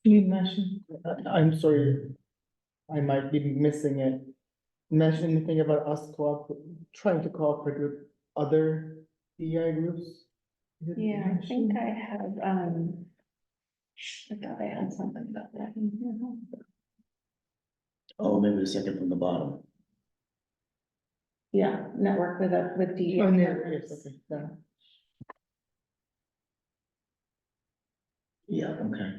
You mentioned, I'm sorry, I might be missing it. Mention anything about us trying to cooperate with other DEI groups? Is it Yeah, I think mentioned? I have, I thought I had something about that in here. Oh, maybe the second from the bottom. Yeah, network with DEI. Oh, no, partners. yes, okay, yeah. Yeah, okay.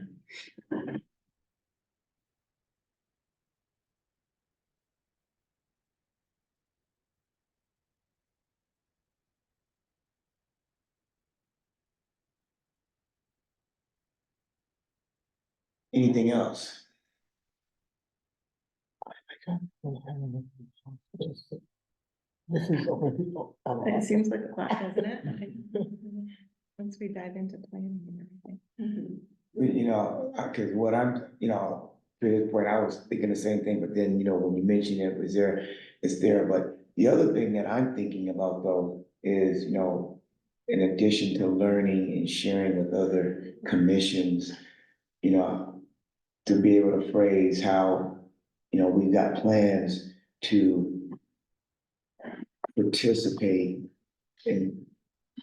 Anything else? This is already. It seems like a lot, doesn't it? Once we dive into planning and everything. You know, cause what I'm, you know, to this point, I was thinking the same thing, but then, you know, when you mention it, it's there, but the other thing that I'm thinking about though is, you know, in addition to learning and sharing with other commissions, you know, to be able to phrase how, you know, we've got plans to participate and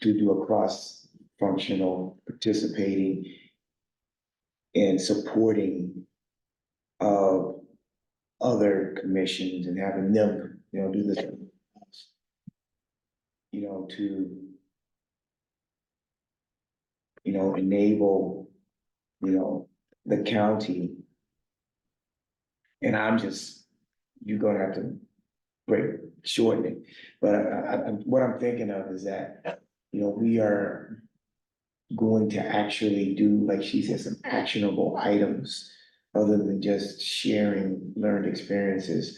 to do a cross-functional participating and supporting of other commissions and having them, you know, do this. You know, to, you know, enable, you know, the county. And I'm just, you're gonna have to shorten it, but what I'm thinking of is that, you know, we are going to actually do, like she said, some actionable items other than just sharing learned experiences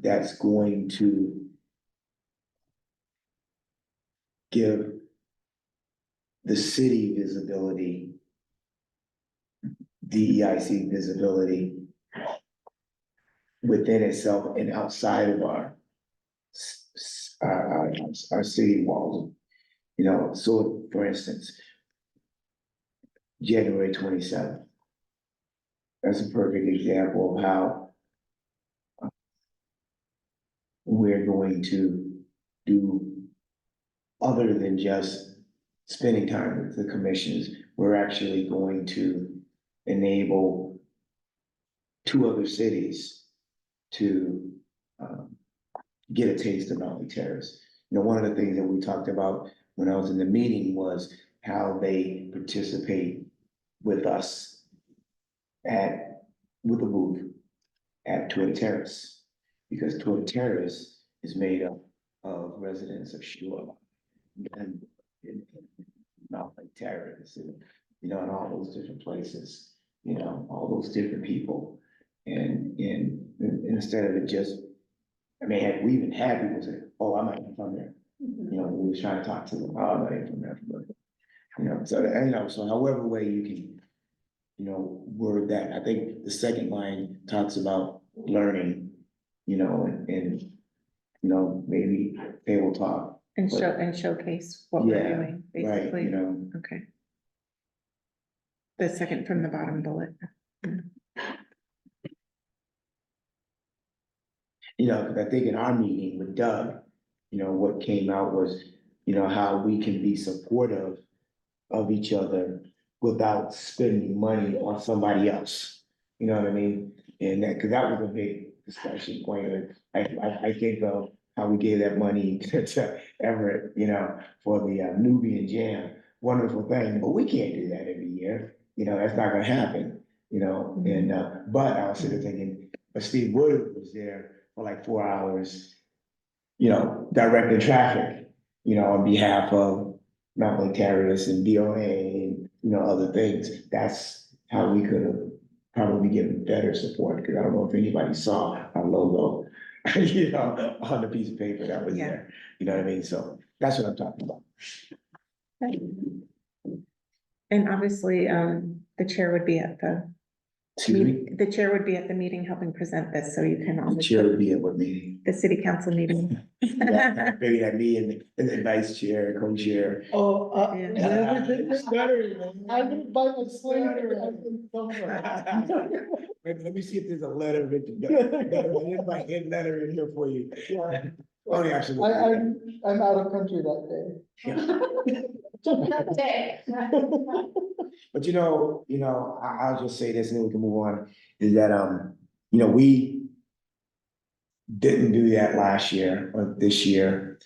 that's going to give the city visibility, DEIC visibility within itself and outside of our city walls. You know, so for instance, January 27th. That's a perfect example of how we're going to do other than just spending time with the commissions. We're actually going to enable two other cities to, get a taste of Mountlake Terrace. You know, one of the things that we talked about when I was in the meeting was how they participate with us with a booth at Terrace. Because Terrace is made up of residents of Shore and Mountlake Terrace, and, you know, and all those different places, you know, all those different people. And instead of it just, I mean, we even had people say, oh, I might be from there. You know, we was trying to talk to them, oh, I'm not even from there. But, you know, so, you know, so however way you can, you know, word that. I think the second line talks about learning, you know, and you know, maybe table talk. And showcase what we're Yeah, doing, Right, basically. you know, Okay. The second from the bottom bullet. you know, because I think in our meeting with Doug, you know, what came out was, you know, how we can be supportive of each other without spending money on somebody else. You know what I mean? And that, because that was a big discussion point. I think of how we gave that money to Everett, you know, for the Nubian Jam. Wonderful thing, but we can't do that every year. You know, that's not gonna happen, you know, and, but I was sort of thinking, but Steve Wood was there for like 4 hours, you know, directing traffic, you know, on behalf of Mountlake Terrace and DOA and, you know, other things. That's how we could have probably given better support, because I don't know if anybody saw our logo, you know, on the piece of paper that was Yeah. there. You know what I mean? So that's what I'm talking about. And obviously, the chair would be at the, Excuse me? the chair would be at the meeting helping present this, so you can The always. chair would be at what meeting? The city council meeting. Maybe that me and the vice chair, co-chair. Oh, Yeah. I didn't buy my sweater. I didn't somewhere. Let me see if there's a letter written, my hand letter in here for you. Oh, yeah, absolutely. I'm out of country that day. But you know, I'll just say this and then we can move on, is that, you know, we didn't do that last year or this year.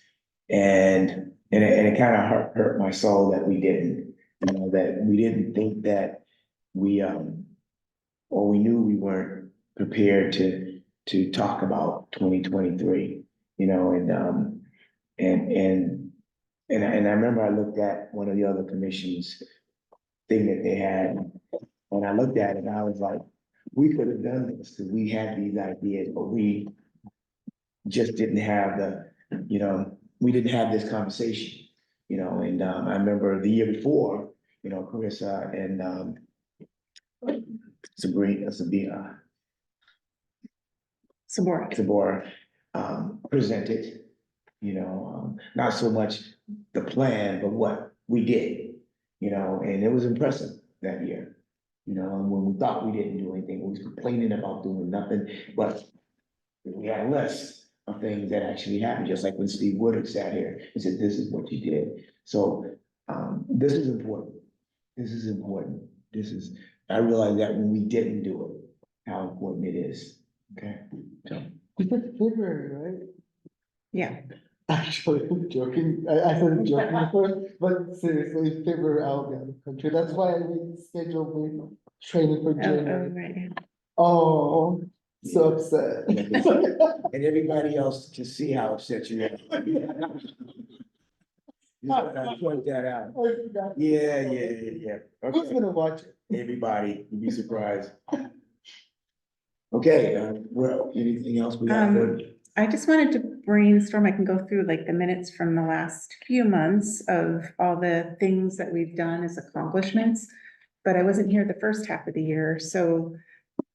And it kind of hurt my soul that we didn't, you know, that we didn't think that we, or we knew we weren't prepared to talk about 2023, you know, and I remember I looked at one of the other commissions thing that they had, and I looked at it and I was like, we could have done this, because we had these ideas, but we just didn't have you know, we didn't have this conversation, you know, and, I remember the year before, you know, Carissa and, Sabora, presented, you know, not so much the plan, but what we did, you know, and it was impressive that year. You know, and when we thought we didn't do anything, we was complaining about doing nothing, but we had a list of things that actually happened, just like when Steve Woodard sat here and said, this is what you did. So, this is important. This is important. I realized that when we didn't do it, how important it is. Okay, so. You said February, right? Yeah, Actually, I'm joking. I said joking before, but seriously, February I'll be out of the country. That's why I rescheduled my training for oh, January. right, yeah. Oh, so upset. And everybody else to see how upset you are. Just wanna point that out. I forgot. Yeah. Who's Okay, gonna watch it? everybody, you'd be surprised. Okay, well, anything else we got? I just wanted to brainstorm, I can go through like the minutes from the last few months of all the things that we've done as accomplishments. But I wasn't here the first half of the year, so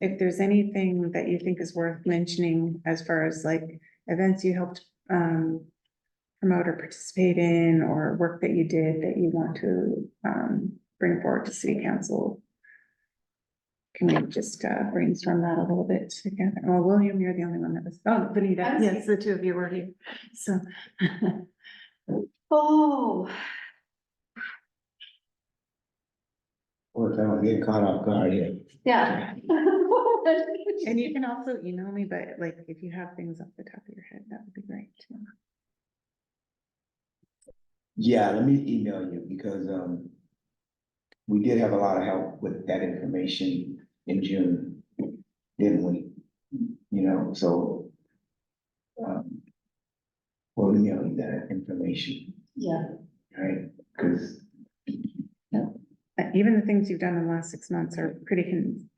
if there's anything that you think is worth mentioning as far as like events you helped promote or participate in, or work that you did that you want to bring forward to city council. Can we just brainstorm that a little bit together? Well, William, you're the only one that was, oh, Benita, yes, the two of you were here, so. Oh, Or if I'm getting caught off guard here. yeah. And you can also email me, but like, if you have things off the top of your head, that would be great too. Yeah, let me email you because, we did have a lot of help with that information in June, didn't we? You know, so, we'll email you that information, Yeah. right? Because, Even the things you've done in the last 6 months are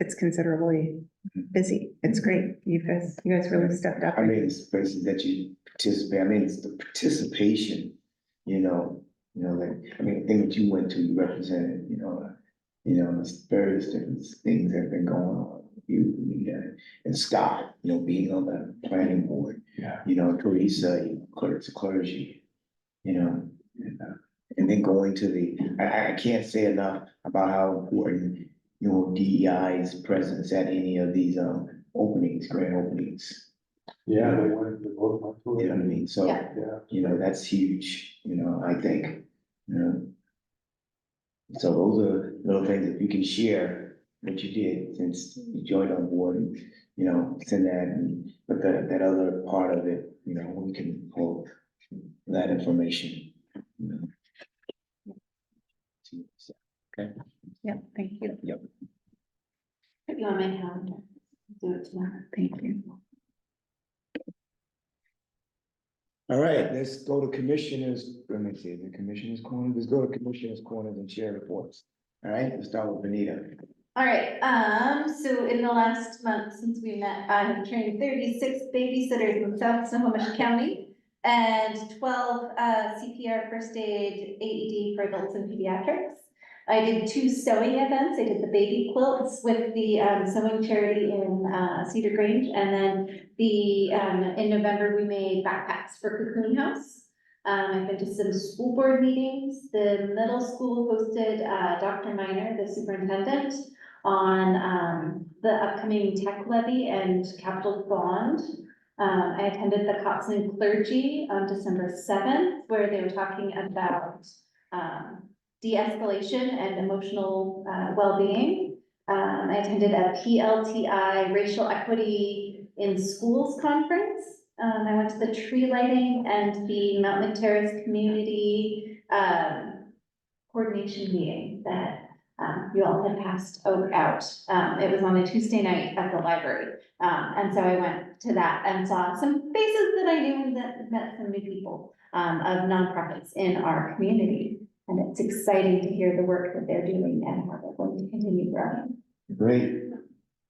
it's considerably busy. It's great. You guys really stepped up. I mean, it's places that you participate, I mean, it's the participation, like, I mean, the thing that you went to, you represented, there's various different things that have been going on. You, and Scott, being on the planning board, Yeah. Teresa, clergy, and then going to I can't say enough about how important, DEI's presence at any of these, openings, grand openings. Yeah, they went, they both went to You know it. what I mean? So, Yeah. that's huge, I think, So those are little things that you can share what you did since you joined on board and, send that and, but that other part of it, we can pull that information, Okay, Yep, thank you. yep. Put you on my calendar. Do it tomorrow. Thank you. All right, let's go to commissioners, let me see, the commissioners corner, let's go to commissioners corners and chair reports. All right, let's start with Benita. All right, so in the last month since we met, I have trained 36 babysitters in South Snohomish County and 12 CPR first aid AED for adults and pediatrics. I did 2 sewing events. I did the baby quilts with the sewing charity in Cedar Grange, and then in November we made backpacks for Cocoon House. I've been to some school board meetings. The middle school hosted Dr. Miner, the superintendent, on the upcoming tech levy and capital bond. I attended the Cotsman clergy on December 7th, where they were talking about de-escalation and emotional well-being. I attended a PLTI Racial Equity in Schools conference. I went to the tree lighting and the Mountlake Terrace community coordination meeting that you all had passed out. It was on a Tuesday night at the library. And so I went to that and saw some faces that I knew and that met some new people of nonprofits in our community. And it's exciting to hear the work that they're doing and how they're going to continue growing. Great.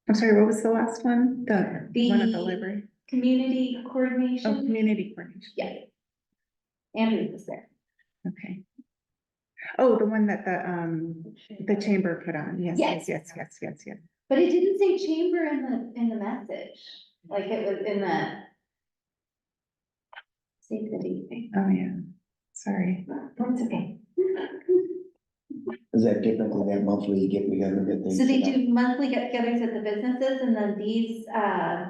I'm sorry, what was the last one? The one at the library? Community Oh, coordination. community coordination. Yeah. Andrew was there. Okay. Oh, the one that the chamber put on. Yes, Yes. yes. But it didn't say chamber in the message, like it was in the. Save the date thing. Oh, yeah. Sorry. That's okay. Is that different than that monthly get together that they? So they do monthly get-togethers at the businesses, and then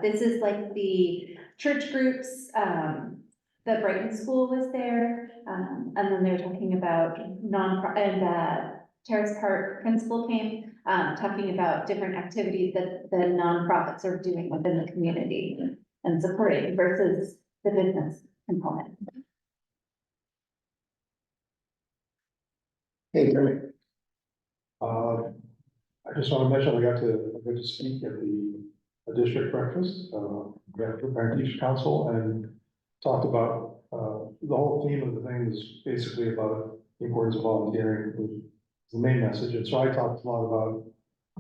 this is like the church groups, the Brighton School was there, and then they were talking about Terrace Park principal came, talking about different activities that the nonprofits are doing within the community and supporting versus the business component. Hey, Kermit. I just want to mention, I got to speak at the district breakfast, Parent Teacher Council, and talked about, the whole theme of the thing was basically about the importance of volunteering, was the main message. And so I talked a lot about,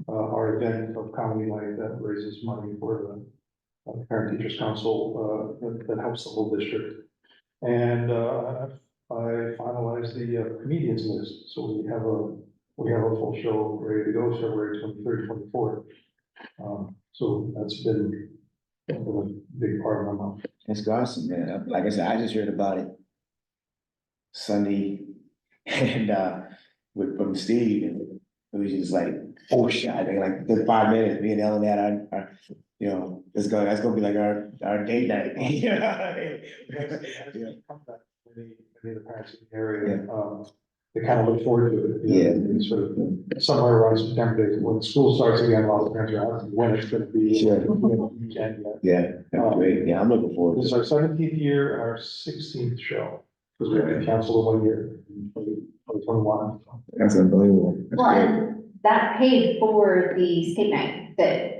our event of comedy night that raises money for the Parent Teachers Council, that helps the whole district. And, I finalized the comedians list, so we have a full show ready to go February 23rd, 24th. So that's been a big part of my month. That's awesome, man. Like I said, I just heard about it Sunday and from Steve, and it was just like foreshadowing, like the 5 minutes, me and Ellen had our that's gonna be like our date night. Yeah. Many of the parents in the area, they kind of look forward to it. You know, and sort of somewhere around September, when school starts again, a lot of parents are asking when it's gonna be. Sure. Weekend yet. Yeah, that's great. Yeah, I'm looking forward This is to our it. 17th year and our 16th show, because we had to cancel the 1 year, in 2021. That's unbelievable. That's Well, great. and that paid for the skate night that,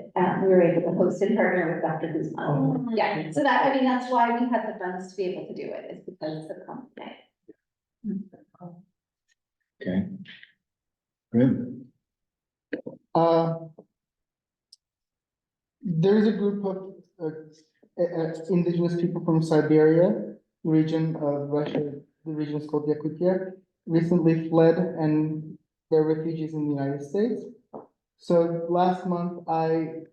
we were able to host and partner with Dr. Guzman. Oh. Yeah, so that, I mean, that's why we had the funds to be able to do it, is because of the night. Okay. Good. There's a group of indigenous people from Siberia region of Russia, the region is called Yakutia, recently fled and they're refugees in the United States. So last month I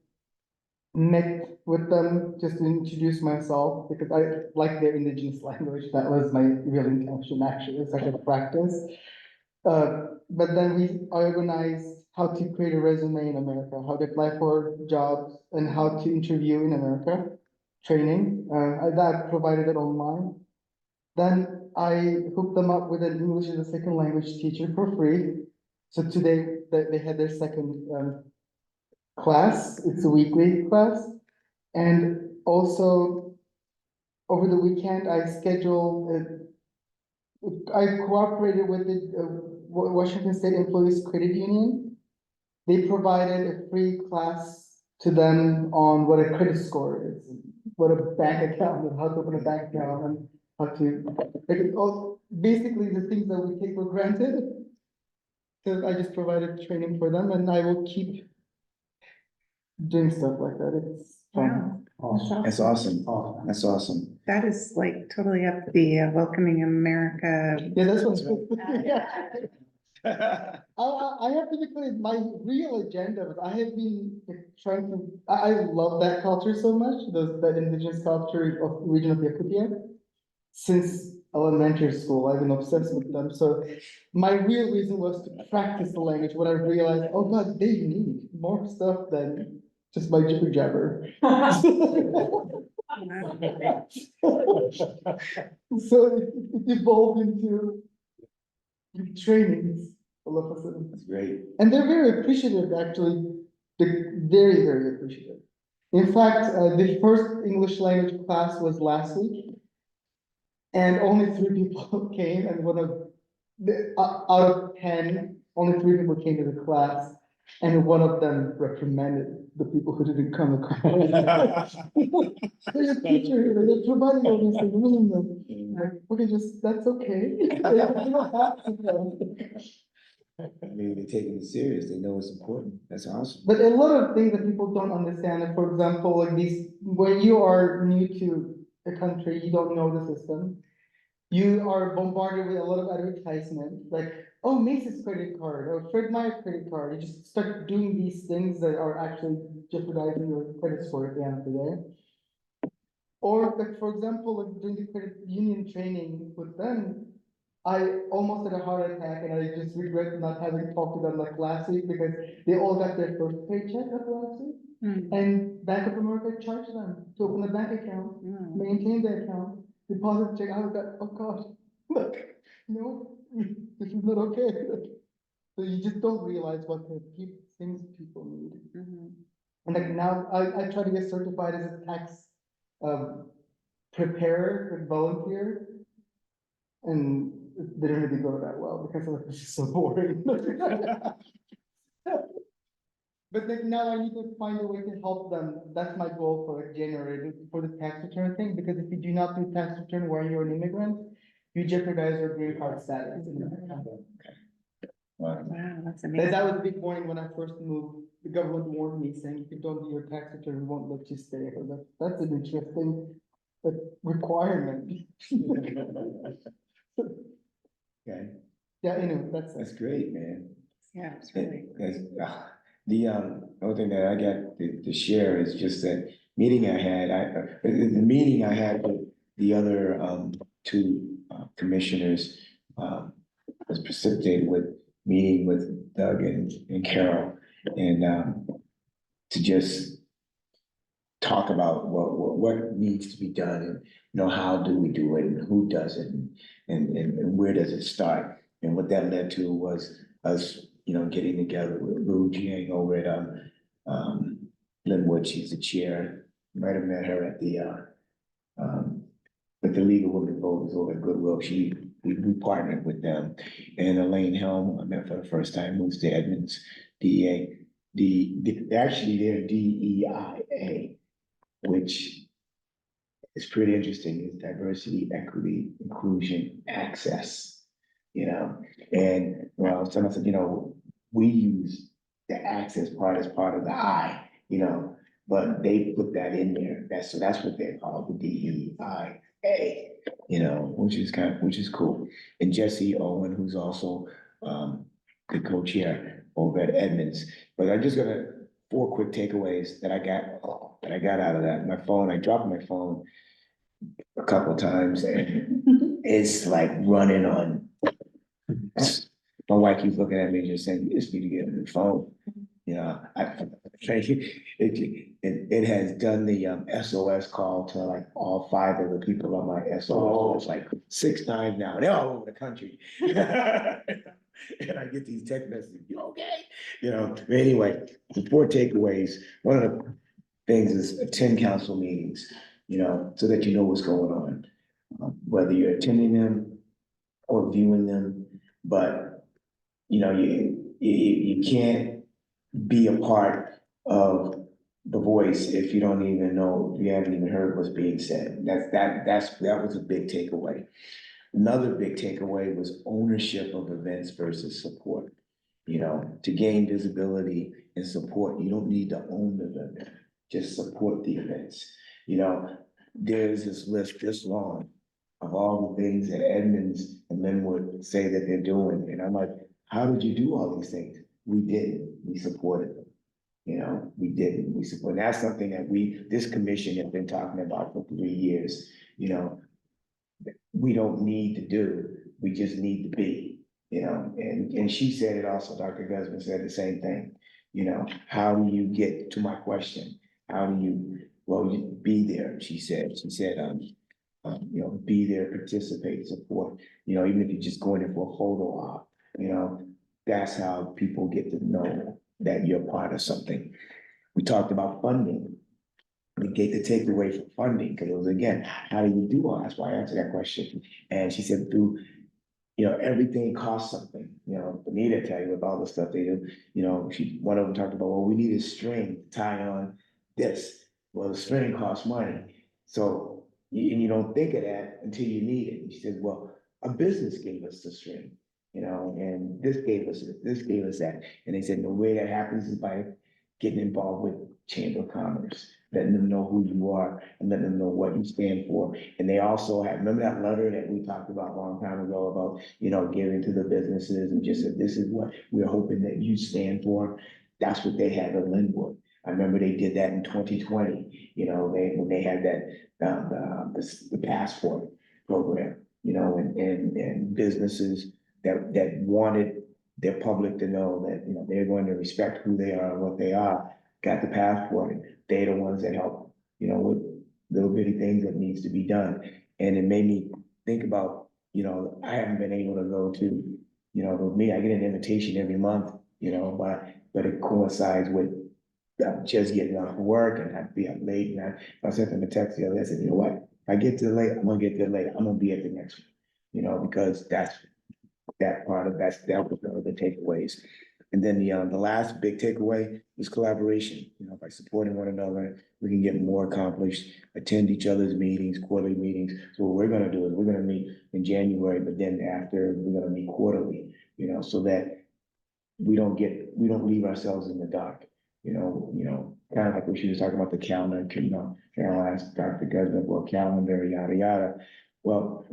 met with them just to introduce myself because I like their indigenous language. That was my real intention, actually, it's like a practice. But then we organized how to create a resume in America, how to apply for jobs, and how to interview in America, training. That provided it online. Then I hooked them up with an English as a second language teacher for free. So today they had their second class. It's a weekly class. And also over the weekend, I cooperated with the Washington State Employees Credit Union. They provided a free class to them on what a credit score is, what a bank account, and how to open a bank account, and how to, basically the things that we take for granted. So I just provided training for them, and I will keep doing stuff like that. It's fun. Wow, That's awesome. That's awesome. that is like totally up the welcoming America. Yeah, that's what's good. I have to be clear, my real agenda was, I have been trying to, I love that culture so much, that indigenous culture of region of Yakutia. Since elementary school, I've been obsessed with them, so my real reason was to practice the language when I realized, oh God, they need more stuff than just my jibber jabber. So it evolved into trainings all of a sudden. That's great. And they're very appreciative, actually. They're very, very appreciative. In fact, the first English language class was last week. And only 3 people came, and out of 10, only 3 people came to the class. And one of them reprimanded the people who didn't come to class. There's a teacher here, they're providing all these things. Like, okay, that's okay. You don't have to come. Maybe they're taking it serious. They know it's important. That's awesome. But a lot of things that people don't understand, like, for example, like when you are new to a country, you don't know the system. You are bombarded with a lot of advertisement, like, oh, Macy's credit card, or Fred Meyer credit card. You just start doing these things that are actually jeopardizing your credit score at the end of the day. Or like, for example, like during the credit union training with them, I almost had a heart attack, and I just regret not having talked to them like last week, because they all got their first paycheck of last week. And Bank of America charged them to open a bank account, maintain the account, deposit check. I was like, oh God, look, no, this is not okay. So you just don't realize what the things people need. And like now, I try to get certified as a tax preparer and volunteer. And it didn't really go that well because like, this is so boring. But like now I need to find a way to help them. That's my goal for like January, for the tax return thing, because if you do not do tax return while you're an immigrant, you jeopardize your green card status. Wow. Wow, that's And amazing. that was a big warning when I first moved. The government warned me saying, if you don't do your tax return, we won't let you stay. I was like, that's an interesting requirement. Okay, Yeah, anyway, that's that's it. great, man. Yeah, it's really. The other thing that I got to share is just that meeting I had, the meeting I had with the other 2 commissioners was precipitated with meeting with Doug and Carol, and to just talk about what needs to be done, and how do we do it, and who does it, and where does it start. And what that led to was us, getting together with Lou Jiang over at, Linwood. She's the chair. Might have met her at the, with the League of Women Voters over at Goodwill. We partnered with them. And Elaine Helm, I met for the first time, moves to Edmonds, actually they're DEIA, which is pretty interesting, is diversity, equity, inclusion, access, and well, someone said, we use the access part as part of the I, but they put that in there. That's what they call the DEIA, which is cool. And Jesse Owen, who's also the co-chair over at Edmonds. But I just got 4 quick takeaways that I got out of that. I dropped my phone a couple times and it's like running on. My wife keeps looking at me just saying, you just need to get a new phone. It has done the SOS call to like all 5 of the people on my SOS. It's like 6 times now. They're all over the country. And I get these text messages, you okay? But anyway, the 4 takeaways. One of the things is attend council meetings, so that you know what's going on. Whether you're attending them or viewing them, but you can't be a part of the voice if you don't even know, if you haven't even heard what's being said. That was a big takeaway. Another big takeaway was ownership of events versus support. To gain visibility and support, you don't need to own the event, just support the events. There's this list this long of all the things that Edmonds and Linwood say that they're doing. And I'm like, how did you do all these things? We didn't. We supported them. We didn't. We support. That's something that this commission has been talking about for 3 years. We don't need to do. We just need to be. And she said it also. Dr. Guzman said the same thing. How do you get to my question? How do you? Well, you be there. She said. Be there, participate, support. Even if you're just going in for a photo op. That's how people get to know that you're part of something. We talked about funding. We get the takeaway from funding, because it was, again, how do you do all? That's why I answered that question. And she said, everything costs something. Benita tell you with all the stuff they do, one of them talked about, well, we need a string to tie on this. Well, the string costs money. So, and you don't think of that until you need it. And she said, well, a business gave us the string. And this gave us that. And they said the way that happens is by getting involved with Chamber of Commerce, letting them know who you are and letting them know what you stand for. And they also remember that letter that we talked about a long time ago about, giving to the businesses and just said, this is what we're hoping that you stand for. That's what they had at Linwood. I remember they did that in 2020, when they had that, the passport program, and businesses that wanted their public to know that, they're going to respect who they are and what they are, got the passport, and they're the ones that help, with little bitty things that needs to be done. And it made me think about, I haven't been able to go to, with me, I get an invitation every month, but it coincides with just getting off work and I'd be up late, and I sent them a text the other day. I said, you know what, if I get there late, I'm gonna get there late. I'm gonna be at the next one, because that was one of the takeaways. And then the last big takeaway is collaboration. By supporting one another, we can get more accomplished, attend each other's meetings, quarterly meetings. So what we're gonna do is we're gonna meet in January, but then after we're gonna meet quarterly, so that we don't leave ourselves in the dark. Kind of like when she was talking about the calendar, Caroline asked Dr. Guzman for a calendar, yada, yada. Well,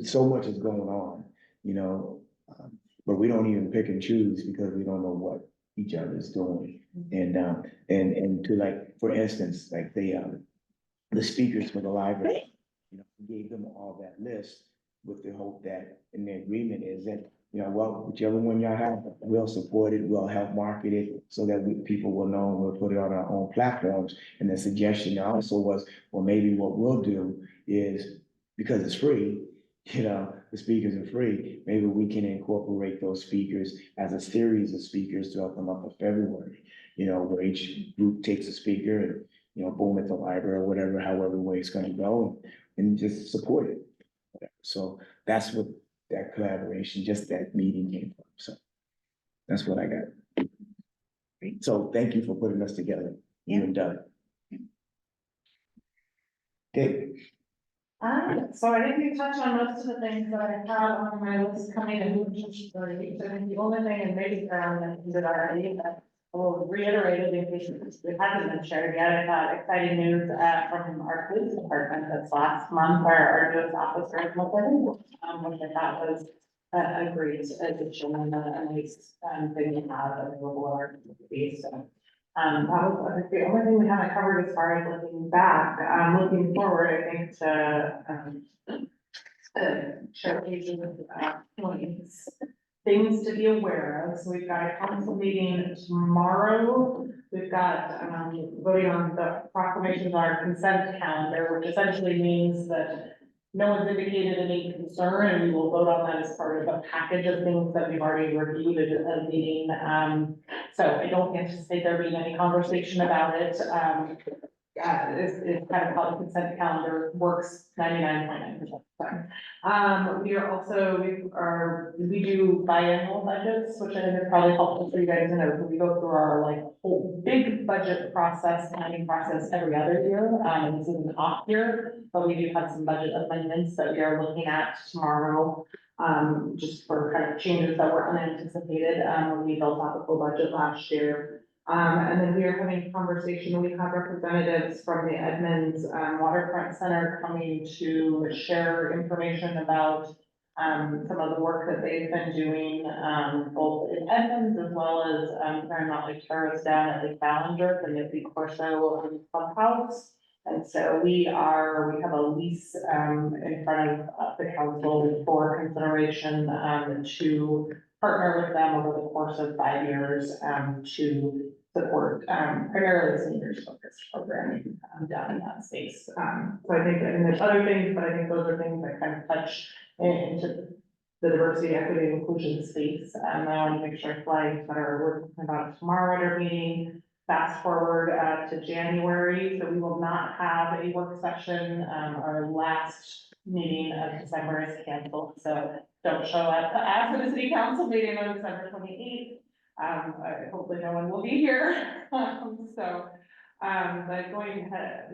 so much is going on, but we don't even pick and choose because we don't know what each other is doing. And to, like, for instance, like the speakers for the library, gave them all that list with the hope that, and the agreement is that, well, whichever one y'all have, we'll support it, we'll help market it so that people will know, and we'll put it on our own platforms. And the suggestion also was, well, maybe what we'll do is, because it's free, the speakers are free, maybe we can incorporate those speakers as a series of speakers throughout the month of February. You know, where each group takes a speaker and, you know, boom at the library or whatever, however way it's gonna go, and just support it. So that's what that collaboration, just that meeting came from, so that's what I got. So thank you for putting us together, you and Doug. Okay, So I think we touched on most of the things that I had on my list coming in, which is great. I think the only thing, and maybe mentioned it already, but I will reiterate it in case it hasn't been shared yet. I got exciting news from our police department this last month, our newest officer, which I thought was a great addition and a nice thing to have available in our community. So that was, I think, the only thing we haven't covered as far as looking back. Looking forward, I think to share pages of points, things to be aware of. So we've got a council meeting tomorrow. We've got voting on the proclamations on our consent calendar, which essentially means that no one's indicated any concern, and we will vote on that as part of a package of things that we've already reviewed at a meeting. So I don't anticipate there being any conversation about it. It's kind of how the consent calendar works 99.9% of the time. We do biannual budgets, which I think is probably helpful for you guys to know. We go through our whole big budget process, planning process every other year. This is an off year, but we do have some budget amendments that we are looking at tomorrow. Just for kind of changes that were unanticipated, when we built out the full budget last year. And then we are having a conversation, we have representatives from the Edmonds Waterfront Center coming to share information about some of the work that they've been doing, both in Edmonds as well as Mountlake Terrace down at the Calendar, the Nifty Corso Clubhouse. And so we have a lease in front of the council for consideration to partner with them over the course of 5 years to support primarily seniors focused programming down in that space. So I think, and there's other things, but I think those are things that kind of touch into the diversity, equity, and inclusion space. And I want to make sure I flag that we're talking about tomorrow at our meeting. Fast forward to January, so we will not have a work session. Our last meeting of December is canceled, so don't show up after the city council meeting on December 28th. Hopefully no one will be here. But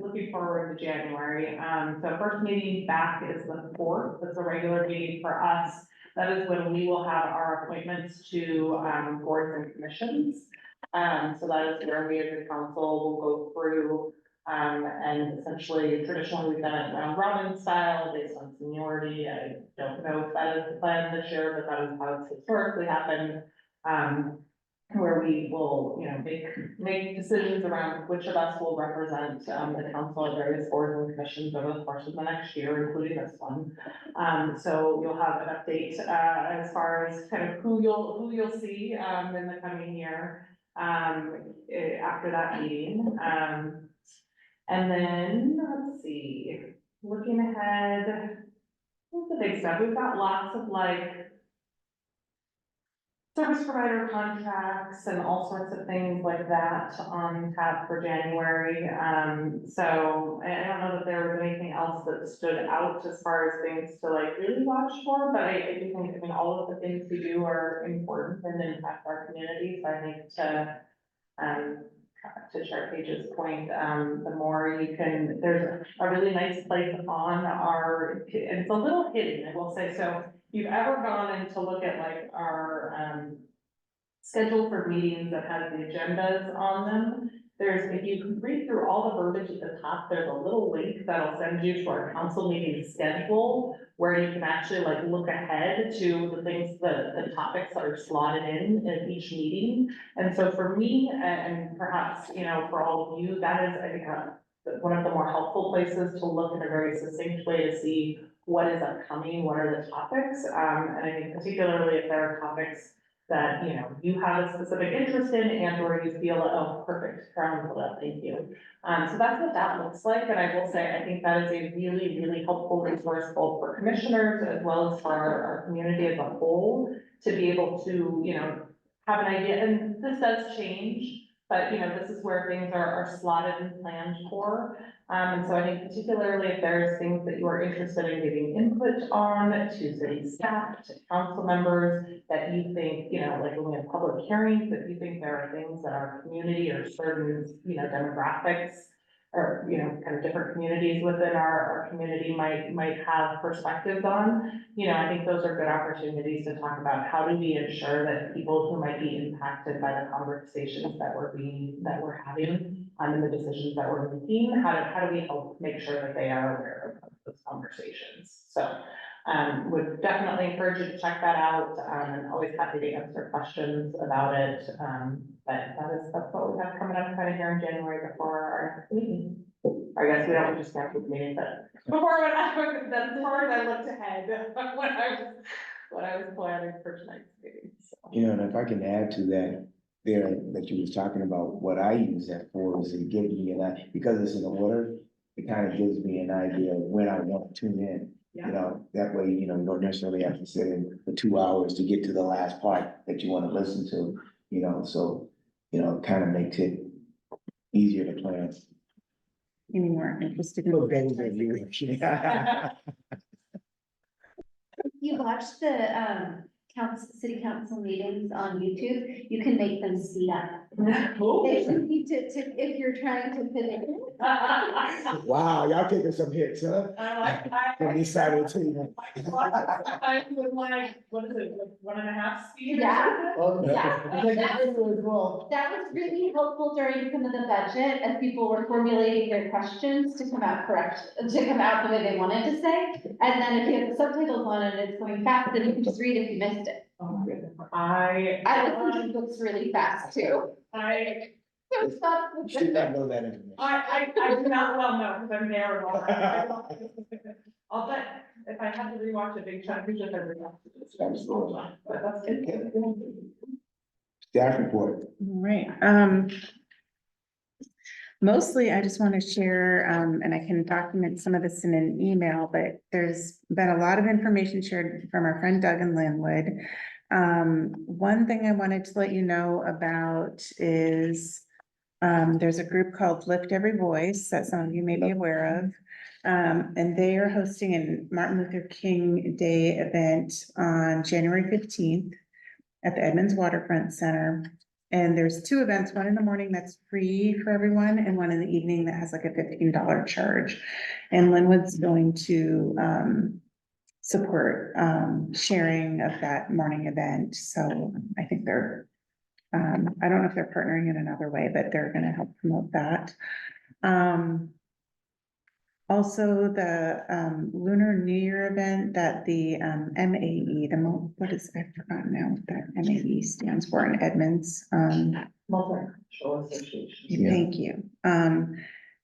looking forward to January. So first meeting back is the 4th. That's a regular meeting for us. That is when we will have our appointments to boards and commissions. So that is where we as a council will go through and essentially traditionally we've done it round robin style based on seniority. I don't know if that is the plan this year, but that is how it's historically happened. Where we will, make decisions around which of us will represent the council at various boards and commissions over the course of the next year, including this one. So you'll have an update as far as kind of who you'll see in the coming year after that meeting. And then let's see, looking ahead, what's the big stuff? We've got lots of service provider contracts and all sorts of things like that on tap for January. So I don't know that there was anything else that stood out as far as things to really watch for, but I do think, all of the things we do are important and impact our community. So I think to Chair Page's point, the more you can, there's a really nice place on our, and it's a little hidden, I will say. So if you've ever gone in to look at our schedule for meetings that has the agendas on them, if you can read through all the verbiage at the top, there's a little link that'll send you to our council meeting schedule, where you can actually look ahead to the things, the topics that are slotted in each meeting. And so for me, and perhaps, for all of you, that is, I think, one of the more helpful places to look in a very succinct way to see what is upcoming, what are the topics. And I think particularly if there are topics that, you know, you have a specific interest in and or you feel, oh, perfect, ground for that, thank you. So that's what that looks like, and I will say, I think that is a really, really helpful resource both for commissioners as well as for our community as a whole, to be able to, you know, have an idea, and this does change, but, you know, this is where things are slotted and planned for. And so I think particularly if there's things that you are interested in giving input on to city staff, to council members, that you think, you know, like when we have public hearings, that you think there are things that our community or certain, you know, demographics or, you know, kind of different communities within our community might have perspectives on, you know, I think those are good opportunities to talk about how do we ensure that people who might be impacted by the conversations that we're having, and the decisions that we're making, how do we help make sure that they are aware of those conversations? So, would definitely encourage you to check that out, and always happy to answer questions about it. But that's what we have coming up kind of here in January before our next meeting. I guess we don't just have to meeting, but before that's as far as I looked ahead, when I was planning for tonight's meeting, so. You know, and if I can add to that, there, that you was talking about, what I use that for is it gives me because it's in the order, it kind of gives me an idea of when I want to tune in. Yeah. You know, that way, you know, you don't necessarily have to sit in for 2 hours to get to the last part that you want to listen to, you know, so, you know, it kind of makes it easier to plan. Any more interested in? Little things that you- You watch the, city council meetings on YouTube, you can make them speed up. If you need to, if you're trying to fit it in. Wow, y'all taking some hits, huh? From this side of the table. I would like, what is it, like 1.5 speed? or Yeah. something? That was really helpful during some of the budget, as people were formulating their questions to come out the way they wanted to say. And then if you have the subtitles on and it's going fast, then you can just read if you missed it. Oh my goodness. I listen to books really fast too. So it's not. You should not know that information. I do not well know, because I'm there a lot. I'll bet if I had to rewatch a big chunk, usually I rewatch it. Absolutely. But that's good. Staff report. All right, mostly I just want to share, and I can document some of this in an email, but there's been a lot of information shared from our friend Doug in Linwood. One thing I wanted to let you know about is, there's a group called Lift Every Voice that some of you may be aware of. And they are hosting a Martin Luther King Day event on January 15th at the Edmonds Waterfront Center. And there's 2 events, one in the morning that's free for everyone and one in the evening that has like a $15 charge. And Linwood's going to support sharing of that morning event. So I think they're, I don't know if they're partnering in another way, but they're gonna help promote that. Also, the Lunar New Year event that the MAE, what is, I've forgotten now what that MAE stands for in Edmonds. Multicultural Association. Yeah. Thank you.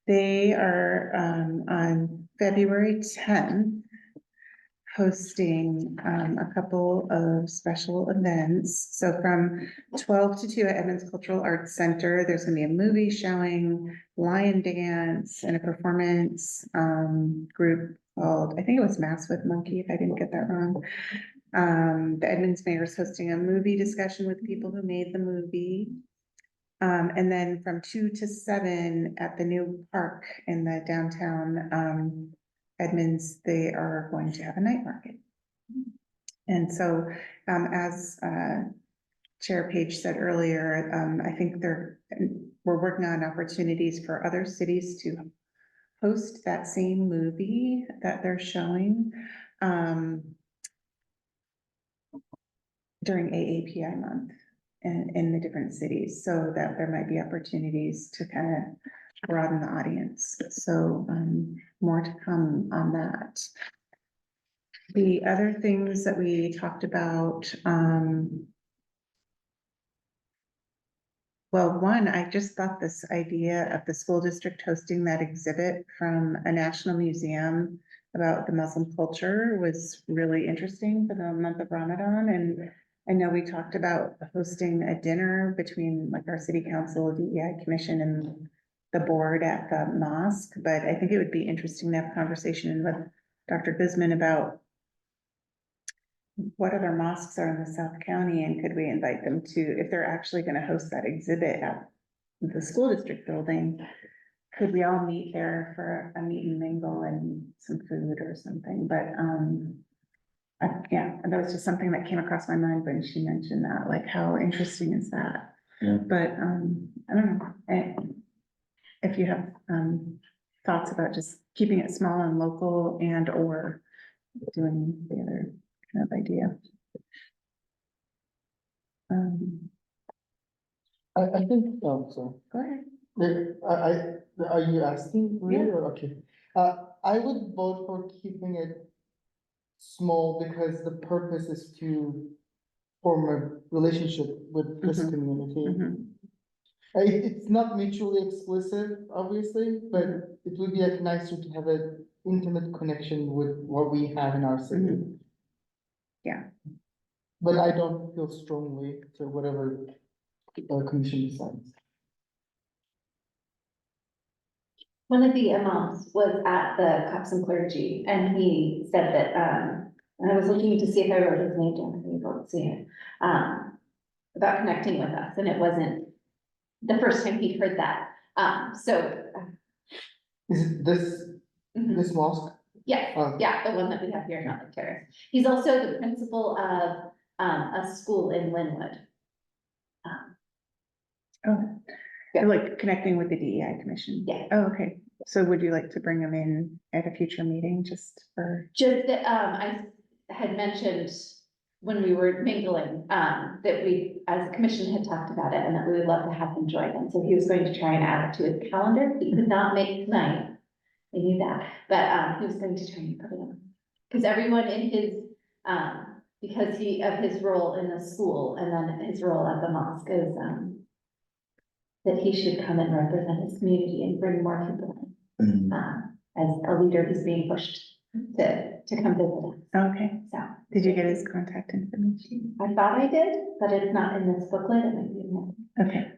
They are on February 10th hosting a couple of special events. So from 12 to 2 at Edmonds Cultural Arts Center, there's gonna be a movie showing, lion dance, and a performance group called, I think it was Mass with Monkey, if I didn't get that wrong. The Edmonds mayor is hosting a movie discussion with people who made the movie. And then from 2 to 7 at the new park in the downtown Edmonds, they are going to have a night market. And so, as Chair Page said earlier, I think we're working on opportunities for other cities to host that same movie that they're showing during AAPI month in the different cities, so that there might be opportunities to kind of broaden the audience. So more to come on that. The other things that we talked about, well, one, I just thought this idea of the school district hosting that exhibit from a national museum about the Muslim culture was really interesting for the month of Ramadan. And I know we talked about hosting a dinner between like our city council, DEI commission and the board at the mosque, but I think it would be interesting to have a conversation with Dr. Guzman about what other mosques are in the South County and could we invite them to, if they're actually gonna host that exhibit at the school district building, could we all meet there for a meet and mingle and some food or something, but, yeah, that was just something that came across my mind when she mentioned that, like, how interesting is that? Yeah. But, I don't know, if you have, thoughts about just keeping it small and local and or doing the other kind of idea. I think, sorry. Go ahead. Are you asking me or, okay, I would vote for keeping it small because the purpose is to form a relationship with this Mhm. community. Mhm. It's not mutually exclusive, obviously, but it would be like nicer to have an intimate connection with what we have in our city. Mhm. Yeah. But I don't feel strongly to whatever commission decides. One of the imams was at the Cops and Clergy, and he said that, and I was looking to see if I wrote his name down, I don't see it, about connecting with us, and it wasn't the first time he'd heard that, Is it this mosque? yeah, yeah, the one that we have here, not the Terrace. He's also the principal of, a school in Linwood. Oh, Yeah. like connecting with the DEI commission? Yeah. Oh, okay. So would you like to bring them in at a future meeting just for? Just that, I had mentioned when we were mingling, that we, as a commission, had talked about it and that we would love to have him join. And so he was going to try and add it to his calendar. He could not make tonight. I knew that, but, he was going to try and put it on. Because everyone in his, because of his role in the school and then his role at the mosque is, that he should come and represent his community and bring more people in. As a leader, he's being pushed to come visit us. Okay. So Did you get his contact information? I thought I did, but it's not in this booklet. It might be in Okay.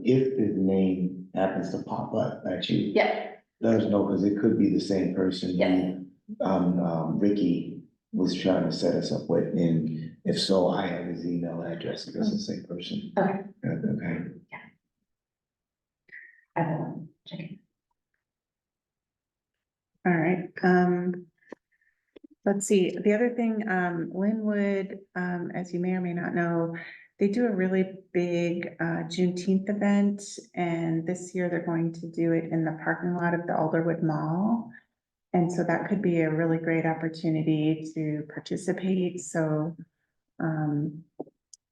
If his name happens to pop up at you. there. Yeah, Let us know, because it could be the same person. Yes. Ricky was trying to set us up with, and if so, I have his email address, if it's the same person. Okay. Okay. I will check it. All right, let's see, the other thing, Linwood, as you may or may not know, they do a really big, Juneteenth event, and this year they're going to do it in the parking lot of the Alderwood Mall. And so that could be a really great opportunity to participate, so,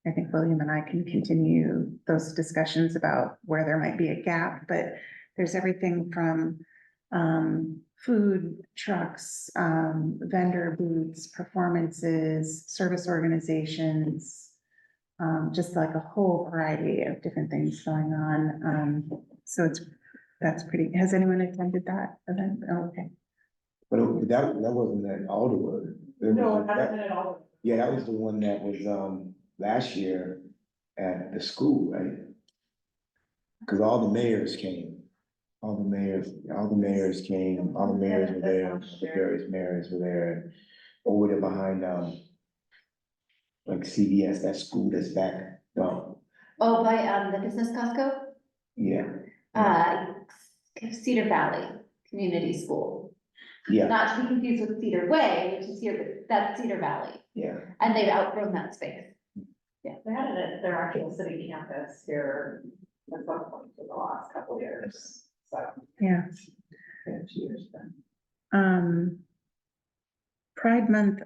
I think William and I can continue those discussions about where there might be a gap, but there's everything from, food trucks, vendor booths, performances, service organizations, just like a whole variety of different things going on. So that's pretty, has anyone attended that event? Oh, okay. But that wasn't at Alderwood. No, it hasn't been at all. Yeah, that was the one that was, last year at the school, right? Because all the mayors came. All the mayors came, all the mayors were there, the various mayors were there, and over there behind, like CVS, that school that's back, Oh, by, the business Costco, yeah, Cedar Valley Community School. yeah, Not to be confused with Cedar Way, which is here, but that's Cedar Valley, yeah. and they've outgrown that space. They had it at their actual city campus here at some point for the last couple of years, so. Yeah. Pride Month,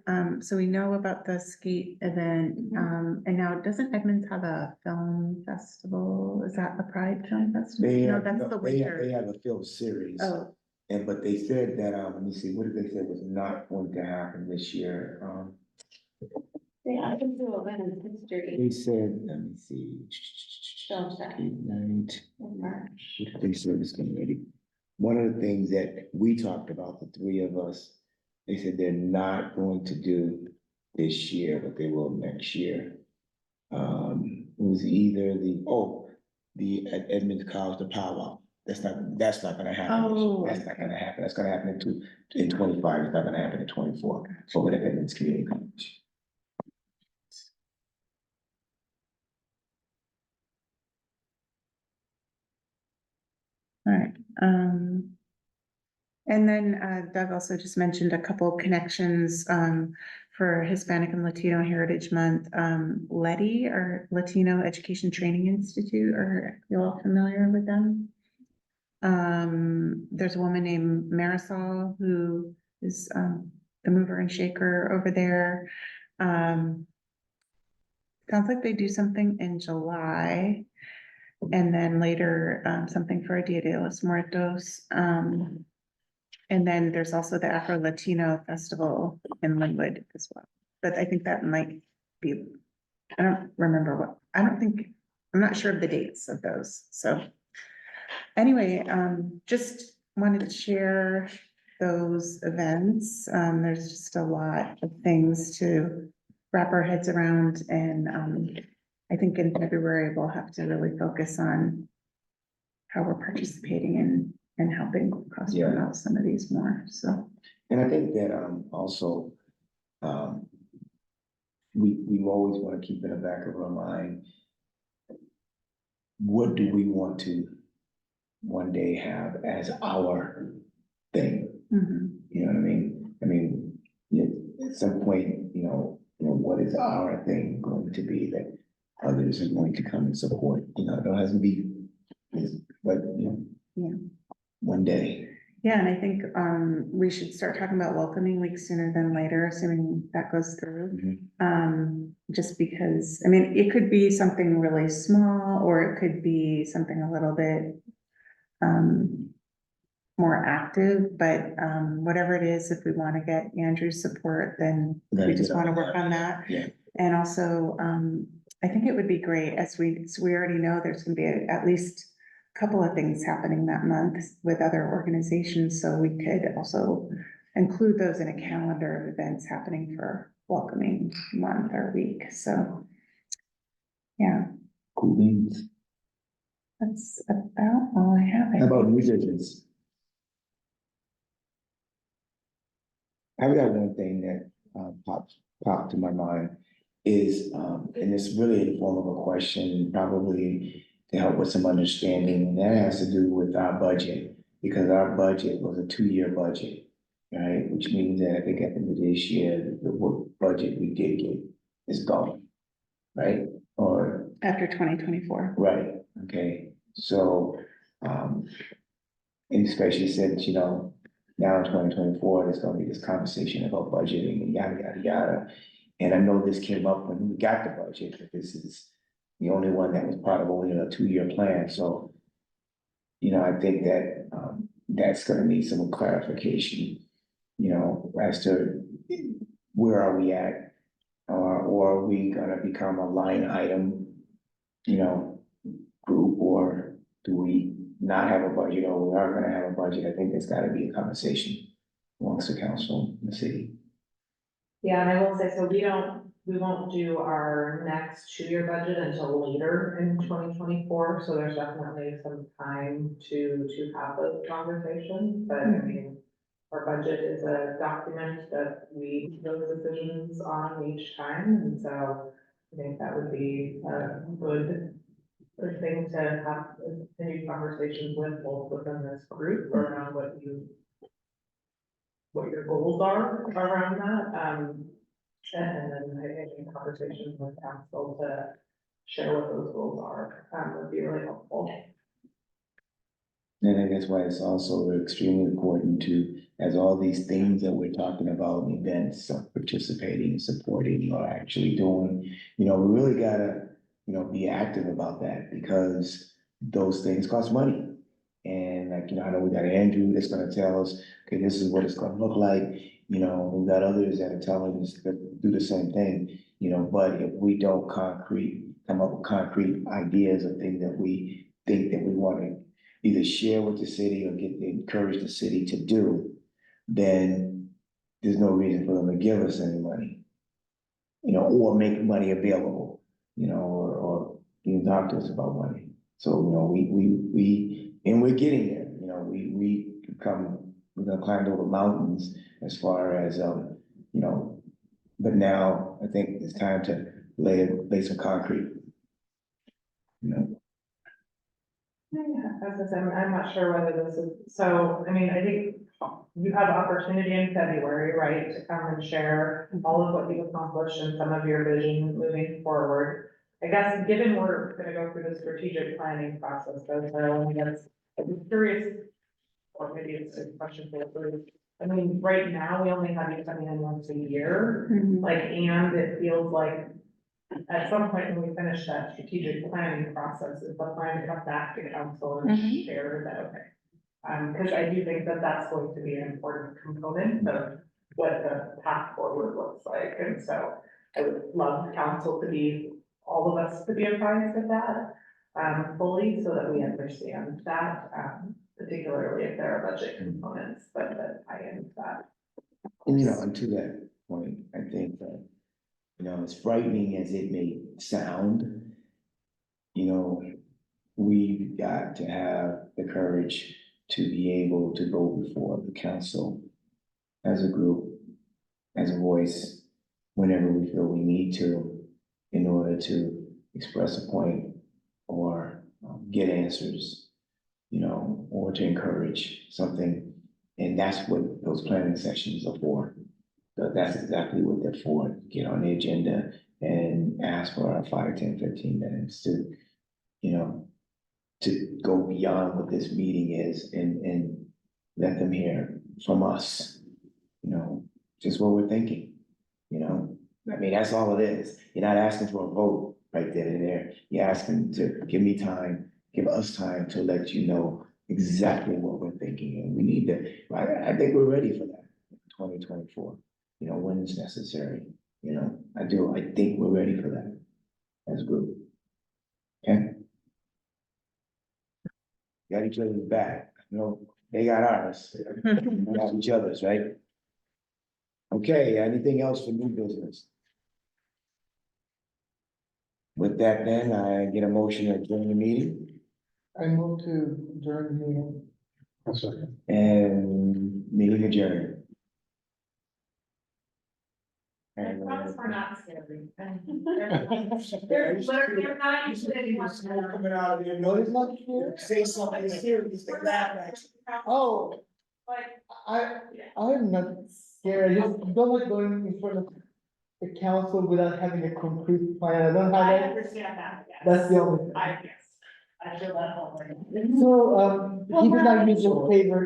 so we know about the skate event, and now doesn't Edmonds have a film festival? Is that the Pride Film Festival? They No, have, that's the they winter. have a film series. Oh, And, but they said that, let me see, what did they say was not going to happen this year? They often do a women's history They said, let me see. film set Night. in March. What did they say was gonna be? One of the things that we talked about, the three of us, they said they're not going to do this year, but they will next year. it was either the Edmonds College, the powwow. That's not gonna happen. Oh, That's not gonna happen. That's gonna happen in 25. It's not gonna happen in 24. Over at Edmonds Community College. all right, and then Doug also just mentioned a couple connections for Hispanic and Latino Heritage Month. Letty, or Latino Education Training Institute, are you all familiar with them? There's a woman named Marisol who is the mover and shaker over there. Sounds like they do something in July. And then later, something for Dia de los Muertos. And then there's also the Afro Latino Festival in Linwood as well. But I think that might be, I don't remember what, I'm not sure of the dates of those, so. Anyway, just wanted to share those events. There's just a lot of things to wrap our heads around, and I think in February, we'll have to really focus on how we're participating in and helping cross promote some of these more, so. And I think that also we always want to keep in the back of our mind, what do we want to one day have as our thing? Mhm. You know what I mean? I mean, at some point, what is our thing going to be that others are going to come and support? It has to be, but Yeah. one day. Yeah, and I think we should start talking about welcoming week sooner than later, assuming that goes through. Just because, I mean, it could be something really small, or it could be something a little bit more active, but whatever it is, if we want to get Andrew's support, then we just want to work on that. Yeah. And also, I think it would be great, so we already know there's gonna be at least a couple of things happening that month with other organizations, so we could also include those in a calendar of events happening for welcoming month or week, so. Yeah, Cool beans. that's about all I have. I How about think. new business? I've got one thing that popped to my mind is, and it's really in the form of a question, probably to help with some understanding, and that has to do with our budget, because our budget was a 2-year budget, right? Which means that I think at the end of this year, the work budget we did get is gone, right? Or After 2024. right, okay, so, and especially since, now in 2024, there's gonna be this conversation about budgeting and yada, yada, yada. And I know this came up when we got the budget, but this is the only one that was part of only a 2-year plan, so. I think that, that's gonna need some clarification, as to where are we at? Or are we gonna become a line item, group, or do we not have a budget, or we are gonna have a budget? I think there's gotta be a conversation amongst the council and the city. Yeah, and I will say, so we won't do our next 2-year budget until later in 2024, so there's definitely some time to have those conversations, but I mean, our budget is a document that we make those decisions on each time, and so I think that would be a good thing to have continued conversations with, both within this group around what your goals are around that. And then I think conversations with council to share what those goals are, would be really helpful. And I guess why it's also extremely important to, as all these things that we're talking about, events, participating, supporting, or actually doing, we really gotta, be active about that, because those things cost money. And I know we got Andrew that's gonna tell us, okay, this is what it's gonna look like. We've got others that are telling us to do the same thing, but if we don't come up with concrete ideas of things that we think that we want to either share with the city or encourage the city to do, then there's no reason for them to give us any money, or make money available. you know, or even talk to us about money. So, you know, and we're getting there, you know, we're gonna climb over mountains as far as, you know, but now I think it's time to lay some concrete. You know, Yeah, as I said, I'm not sure whether this is, so, I mean, I think you have opportunity in February, right, to come and share all of what you've accomplished and some of your vision moving forward. I guess, given we're gonna go through the strategic planning process, though, so I'm curious, or maybe it's a question for Bruce. I mean, right now, we only have you coming in once a year, like, and it feels like at some point when we finish that strategic planning process, is the plan to come back to council and share that, okay? Cause I do think that that's going to be an important component of what the path forward looks like, and so I would love council to be, all of us to be apprised of that, fully, so that we understand that, particularly if there are budget components that tie into that. and you know, and to that point, I think that, you know, as frightening as it may sound, you know, we've got to have the courage to be able to go before the council as a group, as a voice, whenever we feel we need to, in order to express a point or get answers, you know, or to encourage something. And that's what those planning sessions are for. So that's exactly what they're for, get on the agenda and ask for our 5, 10, 15 minutes to, you know, to go beyond what this meeting is and let them hear from us, you know, just what we're thinking, you know? I mean, that's all it is. You're not asking for a vote right then and there. You're asking to give me time, give us time to let you know exactly what we're thinking. And we need to, I think we're ready for that, 2024. You know, when it's necessary, you know, I think we're ready for that as a group. Okay? Got each other's back, you know, they got ours, we got each other's, right? Okay, anything else for new business? With that then, I get a motion to adjourn the meeting I move to adjourn the meeting. One second. and meeting adjourned. I And, promise we're not scary. There's literally not usually anyone. coming out of there, no, it's not here. Say something serious, they laugh at you. Oh, Like, I'm not scared, I just don't like going in front of the council without having a concrete plan, I don't have I that, understand that, yes. that's the only thing. Yes, I feel that whole thing. So, he did not use your favor